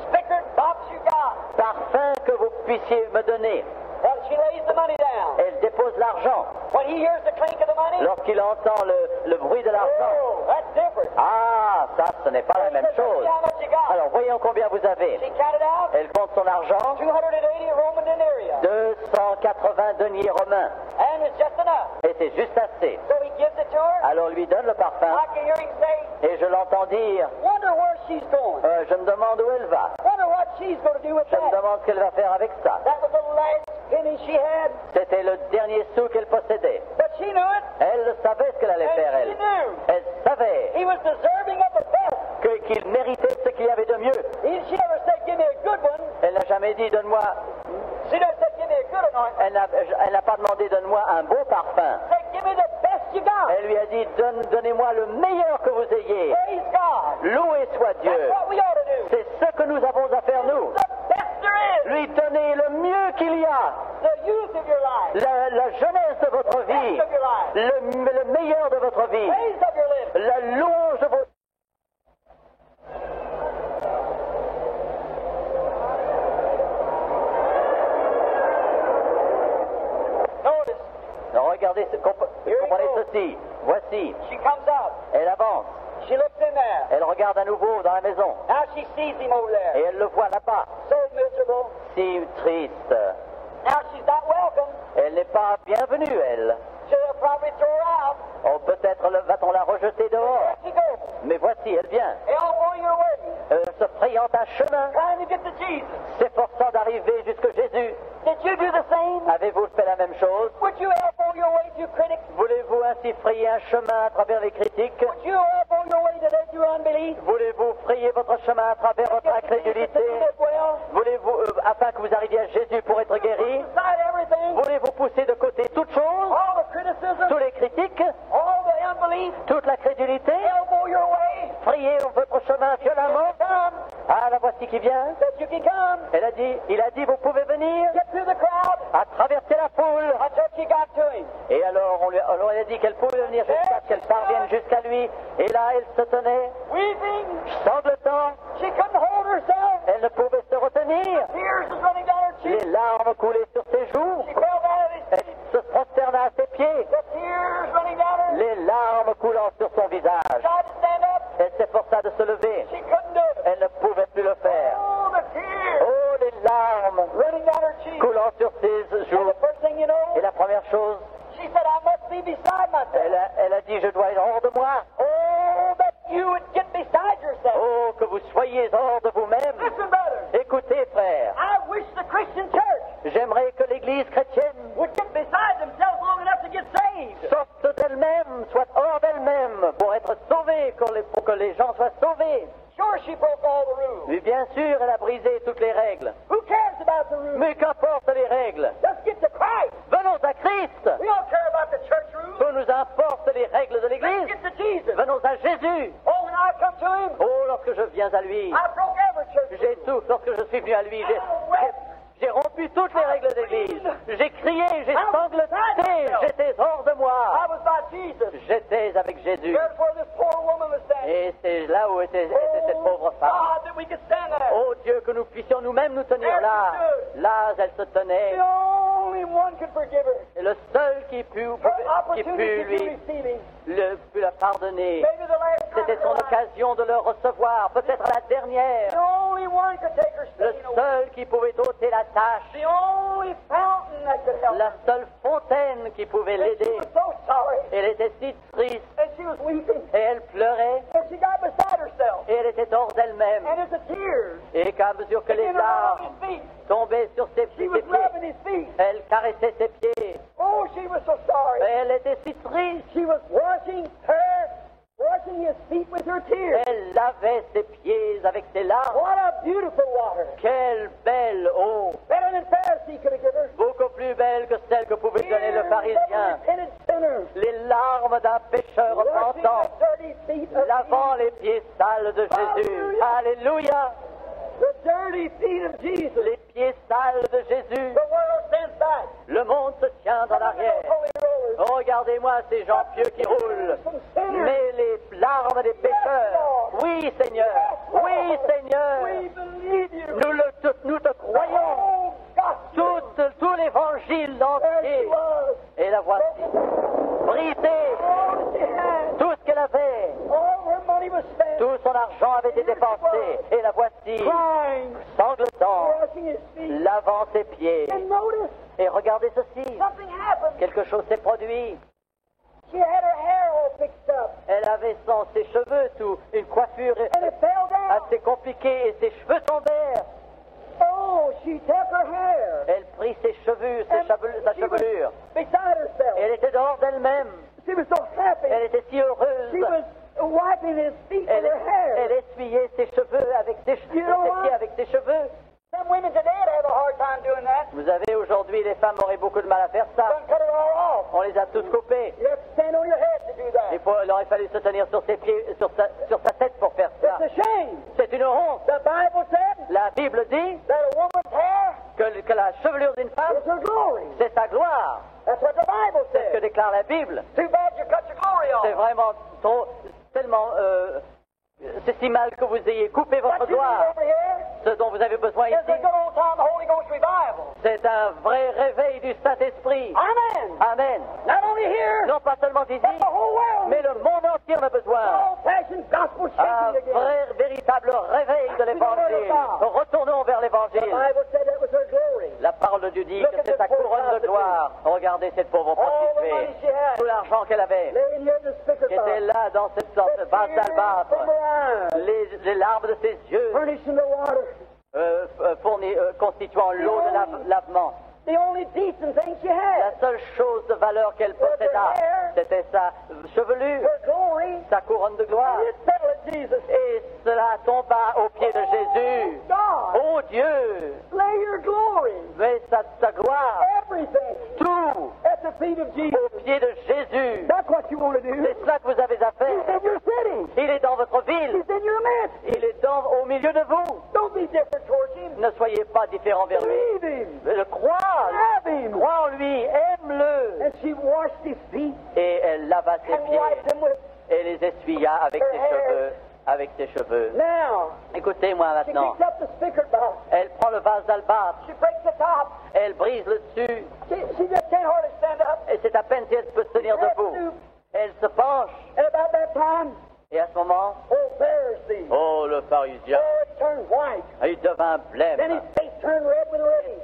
stickered box you got." parfum que vous puissiez me donner. Well, she lays the money down. Elle dépose l'argent. When he hears the clink of the money, Lorsqu'il entend le bruit de l'argent, oh, that's different. ah, ça, ce n'est pas la même chose. See how much you got. Alors, voyons combien vous avez. She counted out Elle compte son argent, 280 Roman denarii. 280 deniers romains. And it's just enough. Et c'est juste assez. So he gives it to her. Alors, lui donne le parfum, I can hear him say, et je l'entends dire, "Wonder where she's going. je me demande où elle va. Wonder what she's going to do with Je me that." demande ce qu'elle va faire avec ça. That was the last penny she had. C'était le dernier sou qu'elle possédait. But she knew it. Elle savait ce qu'elle allait And faire, she elle. knew Elle savait he was deserving of the best. qu'il méritait ce qu'il y avait de mieux. She never said, "Give me a good one." Elle n'a jamais dit, donne-moi. She never said, "Give me a good anointment." Elle n'a pas demandé, donne-moi un beau parfum. She said, "Give me the best you got." Elle lui a dit, donnez-moi le meilleur que vous ayez. Praise God. Loué soit Dieu. That's what we ought to do. C'est ce que nous avons à faire, nous. The best there is. Lui donner le mieux qu'il y a. The youth of your life. La jeunesse de votre vie. Best of your life. Le meilleur de votre vie. Praise of your living. La louange de votre Notice, Regardez, comprenez ceci. Voici, she comes out. elle avance. She looks in there. Elle regarde à nouveau dans la maison. Now she sees him over Et there. elle le voit là-bas. So miserable. Si triste. Now she's not welcome. Elle n'est pas bienvenue, elle. She'll probably throw her out. Oh, peut-être va-t-on la rejeter dehors. There she goes. Mais voici, elle vient. Elbowing her way. Se frayant un chemin, Trying to get to Jesus. s'efforçant d'arriver jusque Jésus. Did you do the same? Avez-vous fait la même chose? Would you elbow your way through critics? Voulez-vous ainsi frayer un chemin à travers les critiques? Would you elbow your way today through unbelief? Voulez-vous frayer votre chemin à travers votre Get to Jesus incrédulité? to live well? Voulez-vous, afin que vous arriviez à Jésus pour être guéri? Decide everything. Voulez-vous pousser de côté toutes choses? All the criticism. Tous les critiques? All the unbelief. Toute la crédulité? Elbow your way. Frayez votre chemin violemment? Come. Ah, la voici qui vient. That you can come. Il a dit, vous pouvez venir Get through the crowd. à traverser la foule. That's what you got to him. Et alors, on lui a dit qu'elle pouvait venir jusqu'à ce qu'elle parvienne jusqu'à lui. Et là, elle se tenait, Weeping. sanglotant. She couldn't hold herself. Elle ne pouvait se retenir. Tears was running down her Les cheeks. larmes coulaient sur ses joues. She fell down at his Elle feet. se prosterna à ses pieds. The tears running down her. Les larmes coulant sur son visage. Tried to stand up. Elle s'efforça de se lever. She couldn't do it. Elle ne pouvait plus le faire. Oh, the tears Oh, les larmes running down her cheeks. coulant vous soyez hors de vous-même. Listen, brother. Écoutez, frères, I wish the Christian church j'aimerais que l'Église chrétienne would get beside themselves long enough to get saved. sorte d'elle-même, soit hors d'elle-même, pour être sauvée, pour que les gens soient sauvés. Sure, she broke all the rules. Mais bien sûr, elle a brisé toutes les règles. Who cares about the rules? Mais qu'importe les règles. Let's get to Christ. Venons à Christ. We don't care about the church rules. Peu nous importe les règles de Let's l'Église. get to Jesus. Venons à Jésus. Oh, when I come to Him, Oh, lorsque je viens à lui, I broke every church j'ai rule. tout. Lorsque je suis venu à lui, j'ai rompu toutes les règles d'église. J'ai crié, j'ai sangloté, j'étais hors de I moi. was by Jesus. J'étais avec Jésus. There's where this poor woman was standing. Et c'est là où était cette pauvre femme. God, that we could stand there. Oh Dieu, que nous puissions nous-mêmes nous tenir là. Là, elle se tenait. The only one could forgive her. Et le seul qui put Her opportunity to lui receive Him. put la pardonner. Maybe the last time C'était in her son life. occasion de le recevoir, peut-être la dernière. The only one could take her Le stain away. seul qui pouvait ôter la tâche. The only fountain that could help La her. seule fontaine qui pouvait And she l'aider. was so sorry. Elle était si triste And she was weeping. et elle pleurait And she got beside herself. et elle était hors d'elle-même. And as the tears Et qu'à mesure que les began to run larmes off his feet, tombaient sur ses she was pieds, rubbing his feet. elle caressait ses pieds. Oh, she was so sorry. Et elle était si triste. She was washing his feet with her tears. Elle lavait ses pieds avec ses larmes. What a beautiful water. Quelle belle eau! Better than Pharisee could have given her. Beaucoup plus belle que celle que pouvait donner le Tears of a pharisien. repentant sinner. Les larmes d'un pécheur Washing repentant, the dirty feet of lavant Jesus. les pieds sales de Jésus. Alléluia! The dirty feet of Jesus. Les pieds sales de Jésus. The world stands back. Le monde se tient en arrière. Holy rollers. Regardez-moi ces gens pieux qui roulent. Some sinners. Mais les larmes des pécheurs. Oui, Seigneur. Oui, Seigneur. We believe you. Nous te croyons. Oh, God. Tout l'évangile There entier. she was. Et la voici. Brisée. All she had. Tout ce qu'elle avait. All her money was spent. Tout son argent avait été dépensé. Et la voici. Crying. Sanglotant. Washing his feet. Lavant ses pieds. And notice, Et regardez ceci. something happened. Quelque chose s'est produit. She had her hair all fixed up. Elle avait ses cheveux tout, une coiffure And it fell down. assez compliquée et ses cheveux tombèrent. Oh, she took her hair. Elle prit ses cheveux, sa And she was chevelure. beside herself. Elle était dehors d'elle-même. She was so happy. Elle était si heureuse. She was wiping his feet with Elle, her hair. elle essuyait ses cheveux avec ses, You know ses what? pieds avec ses cheveux. Some women today would have a hard time doing that. Vous avez aujourd'hui, les femmes auraient beaucoup de mal à faire ça. Some cut it all off. On les a tous coupés. You have to stand on your head to do that. Il aurait fallu se tenir sur ses pieds, sur sa tête pour faire ça. It's a shame. C'est une honte. The Bible said La Bible dit that a woman's hair que la chevelure d'une femme, is her glory. c'est sa gloire. That's what the Bible C'est ce que says. déclare la Bible. Too bad you cut your glory C'est off. vraiment tellement... c'est si mal que vous ayez coupé votre What you need gloire. over here Ce dont vous avez besoin is a ici, good old time Holy Ghost revival. c'est un vrai réveil du Saint-Esprit. Amen. Amen. Not only here, Non pas seulement ici, but the whole world. mais le monde entier en a besoin. Old-fashioned gospel Un shaking again. vrai, véritable réveil de l'Évangile. Retournons vers The l'Évangile. Bible said that was her glory. La parole de Dieu dit que c'est sa couronne de gloire. Regardez cette pauvre All the money prostituée. she had. Tout l'argent qu'elle avait, Laying here in the speaker qui était box. là dans cette sorte de The vase tears d'albâtre. from her eyes. Les larmes de ses yeux Furnishing the water. constituant l'eau de lavement. The only decent thing she La had. seule chose de valeur qu'elle posséda, c'était sa chevelure, Her glory. sa couronne de gloire. And it fell at Jesus. Et cela tomba aux pieds de Jésus. God, Oh Dieu, lay your glory. mais sa gloire, Everything tout at the feet of Jesus. aux pieds de Jésus. That's what you want to do. C'est cela que vous avez à He's faire. in your city. Il est dans votre ville. He's in your midst. Il est au milieu de vous. Don't be different towards him. Ne soyez pas différents vers lui. Believe him. Le crois. Have him. Crois en lui. Aime-le. And she washed his feet Et elle lava ses and pieds wiped them with. et les essuya avec ses cheveux. Avec ses cheveux. Now, Écoutez-moi she maintenant. picks up the spigot box. Elle prend le vase d'albâtre. She breaks the top. Elle brise le dessus. She just can't hardly stand up. Et c'est à peine si elle peut se tenir debout. Elle se penche. And about that time, Et à ce moment, Pharisee. oh, le pharisien, Oh, it turned white. il devint Then blême. his face turned red with rage.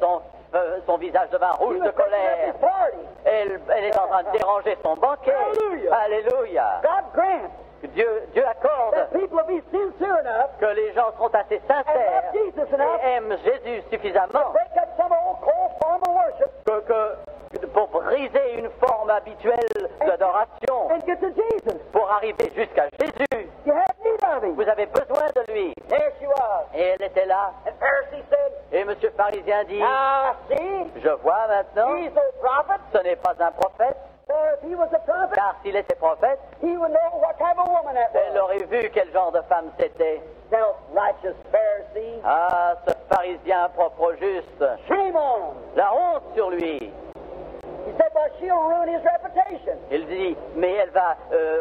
Son visage devint He rouge was de breaking up colère. his party. Elle est en train de déranger son banquet. Alléluia. Alléluia. God grant Dieu accorde that people will be sincere enough que que les gens sont assez and sincères love Jesus enough et aiment Jésus suffisamment break up some old cold form of worship pour briser une forme habituelle d'adoration, and get to Jesus. pour arriver jusqu'à Jésus. You have need of him. Vous avez besoin de lui. There she was. Et elle était là. And Pharisee said, Et M. Pharisien dit, see, je vois maintenant, he's no prophet. ce n'est pas un prophète, For if he was a prophet, car s'il était prophète, he would know what kind of woman that elle was. aurait vu quel genre de femme c'était. Self-righteous Pharisee. Ah, ce pharisien propre au juste, Shame on him. la honte sur lui. He said, well, she'll ruin his reputation. Il dit, mais elle va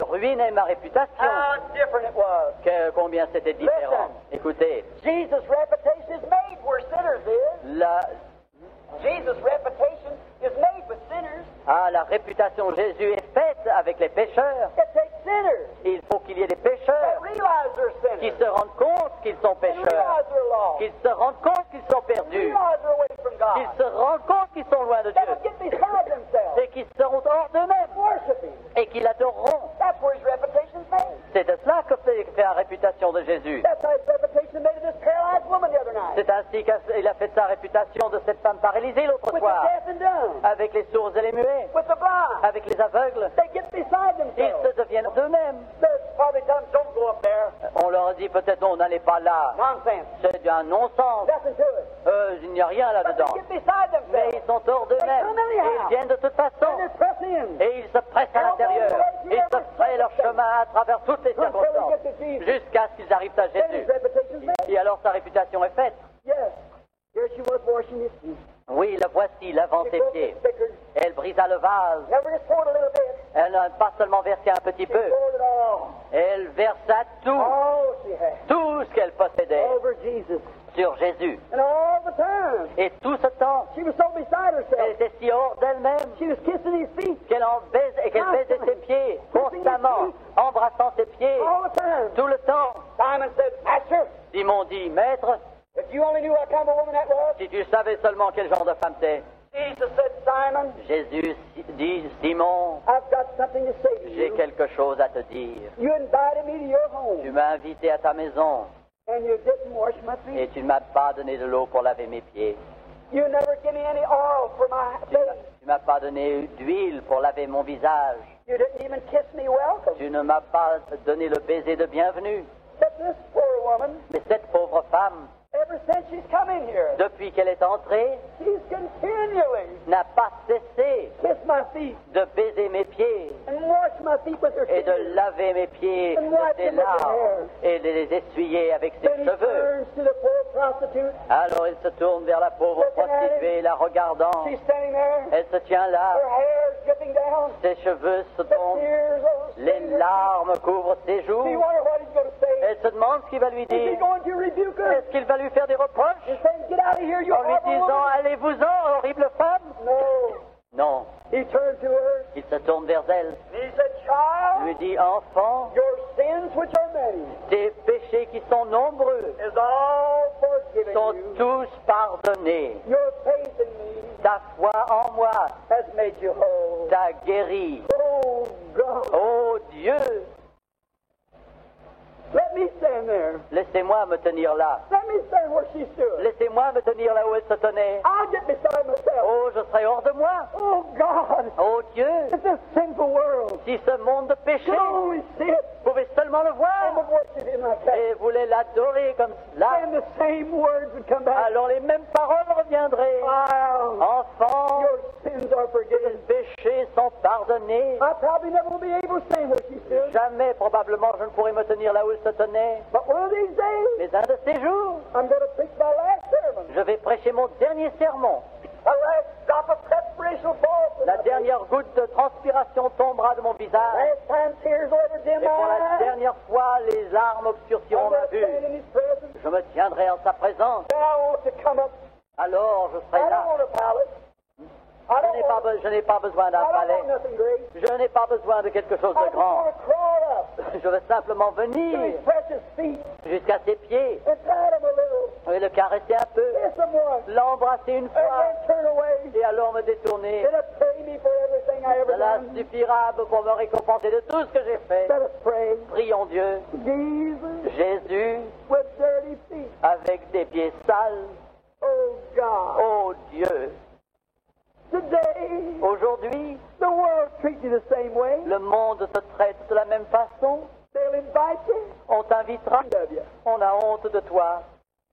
ruiner ma réputation. How different it was. Combien c'était différent. Écoutez, Jesus' reputation is made where sinners is. Jesus' reputation is made with sinners. La réputation de Jésus est faite avec les pécheurs. It takes sinners Il faut qu'il y ait des that pécheurs realize they're qui sinners. se rendent compte qu'ils sont They pécheurs, realize they're lost. qu'ils se rendent compte qu'ils sont perdus, Realize they're away from qu'ils God. se rendent compte qu'ils sont loin de They Dieu, would get beside themselves. et qu'ils seront hors d'eux-mêmes Worship him. et qu'ils l'adoreront. That's where his reputation's made. C'est de cela que fait la réputation de Jésus. That's how his reputation made of this paralyzed woman the other night. C'est ainsi qu'il a fait sa réputation de cette femme paralysée l'autre With the soir, deaf and dumb. avec les sourds et les muets, With the blind. avec les aveugles. They get beside Ils themselves. se deviennent d'eux-mêmes. There's probably times, don't go up there. On leur dit peut-être non, n'allez pas là. Nonsense. C'est un non-sens. Nothing to it. Il n'y a rien But là-dedans. they get beside Mais themselves. ils sont hors d'eux-mêmes. Et ils viennent de toute façon. And they press in. Et ils se pressent à l'intérieur. Ils se frayent leur chemin à travers toutes les Until they circonstances. get to Jesus. Jusqu'à ce qu'ils arrivent à Then his Jésus. reputation's made. Et alors sa réputation est faite. Yes. Here she was washing his feet. Oui, la voici, lavant She ses broke pieds. the stickers. Elle brisa le vase. Never just poured a little bit. Elle n'a pas seulement versé un petit She peu. poured it all. Elle versa tout, All she had. tout ce qu'elle possédait Over Jesus. sur Jésus. And all the time. Et tout ce temps, She was so beside elle herself. était si hors d'elle-même She was kissing his feet qu'elle baisait ses pieds constamment, embrassant ses pieds all the time. tout le temps. Simon said, Master, Simon dit, Maître, if you only knew what kind of woman that was. si tu savais seulement quel genre de femme t'es. Jesus said, Simon, Jésus dit, Simon, I've got something to say to j'ai you. quelque chose à te dire. You invited me to your Tu home, m'as invité à ta maison and you didn't wash my feet. et tu ne m'as pas donné de l'eau pour laver mes pieds. You never give me any oil for my face. Tu m'as pas donné d'huile pour laver mon visage. You didn't even kiss me welcome. Tu ne m'as pas donné le baiser de bienvenue. But this poor woman, Mais cette pauvre femme, ever since she's come in here, depuis qu'elle est entrée, she's continually n'a pas cessé kissed my feet de baiser mes pieds and washed my feet with her et tears. de laver mes pieds de ses larmes et de les essuyer avec ses Then he cheveux. turns to the poor prostitute. Alors il se tourne vers la pauvre prostituée, la regardant. She's standing there. Elle se tient là, Her hair's dripping down. ses cheveux se The tombent, tears are les staining her larmes couvrent ses feet. joues. She wonders what he's going to say. Elle se demande ce qu'il va lui Is he dire. going to rebuke her? Est-ce qu'il va lui faire des reproches He's saying, get out of here, you en lui horrible disant woman. allez-vous-en, horrible femme? No. Non, He turned to her. il se tourne vers elle, He said, child, lui dit enfant, your sins, which are many, tes péchés qui sont nombreux is all forgiven sont you. tous pardonnés. Your faith in me Ta foi en moi has made you whole. t'a guéri. Oh, God. Oh Dieu, Let me stand there. laissez-moi me tenir là. Let me stand where she stood. Laissez-moi me tenir là où elle se tenait. I'll get beside myself. Oh, je serai hors de moi. Oh, God. Oh Dieu, It's a sinful world. si ce monde de péché, You can only see it. vous pouvez seulement le I voir would worship him like that. et voulez l'adorer comme cela, And the same words would come back. alors les mêmes paroles reviendraient. Wow. Enfant, Your sins are tes forgiven. péchés sont pardonnés. I probably never will be able to stand where she stood. Jamais, probablement, je ne pourrai me tenir là où elle se tenait. But one of these days, Mais un de ces jours, I'm going to preach my last sermon. je vais prêcher mon dernier sermon. The last drop of perspiration will fall from La my dernière goutte de transpiration tombera de mon face. visage. Last time tears will ever dim Et pour la my eyes. dernière fois, les larmes obscurciront I'm ma going to vue. stand in his presence. Je me tiendrai en sa présence. Then I want to come up. Alors je I serai don't là. want a palace. I Je don't n'ai pas, want, je n'ai pas besoin d'un I don't palais. want nothing great. Je n'ai pas besoin de quelque chose I de just grand. want to crawl up Je veux simplement to his venir precious feet jusqu'à ses pieds and pat him a little. et le caresser un peu, Kiss him once. l'embrasser une And fois then turn away. et alors me détourner. Let us pray me for everything I ever Cela done. suffira pour me récompenser de tout ce que j'ai fait. Let us pray. Prions Dieu. Jesus, Jésus, with avec des pieds sales. Oh God. Oh Dieu, Today, aujourd'hui, the world treats you the same way. le monde te traite de la même façon. They'll invite you. On t'invitera. Love you. On a honte de toi.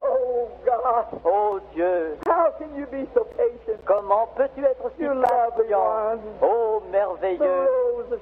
Oh God. Oh Dieu, How can you be so patient? comment peux-tu être si You lovely patient? one. Oh merveilleux. The rose of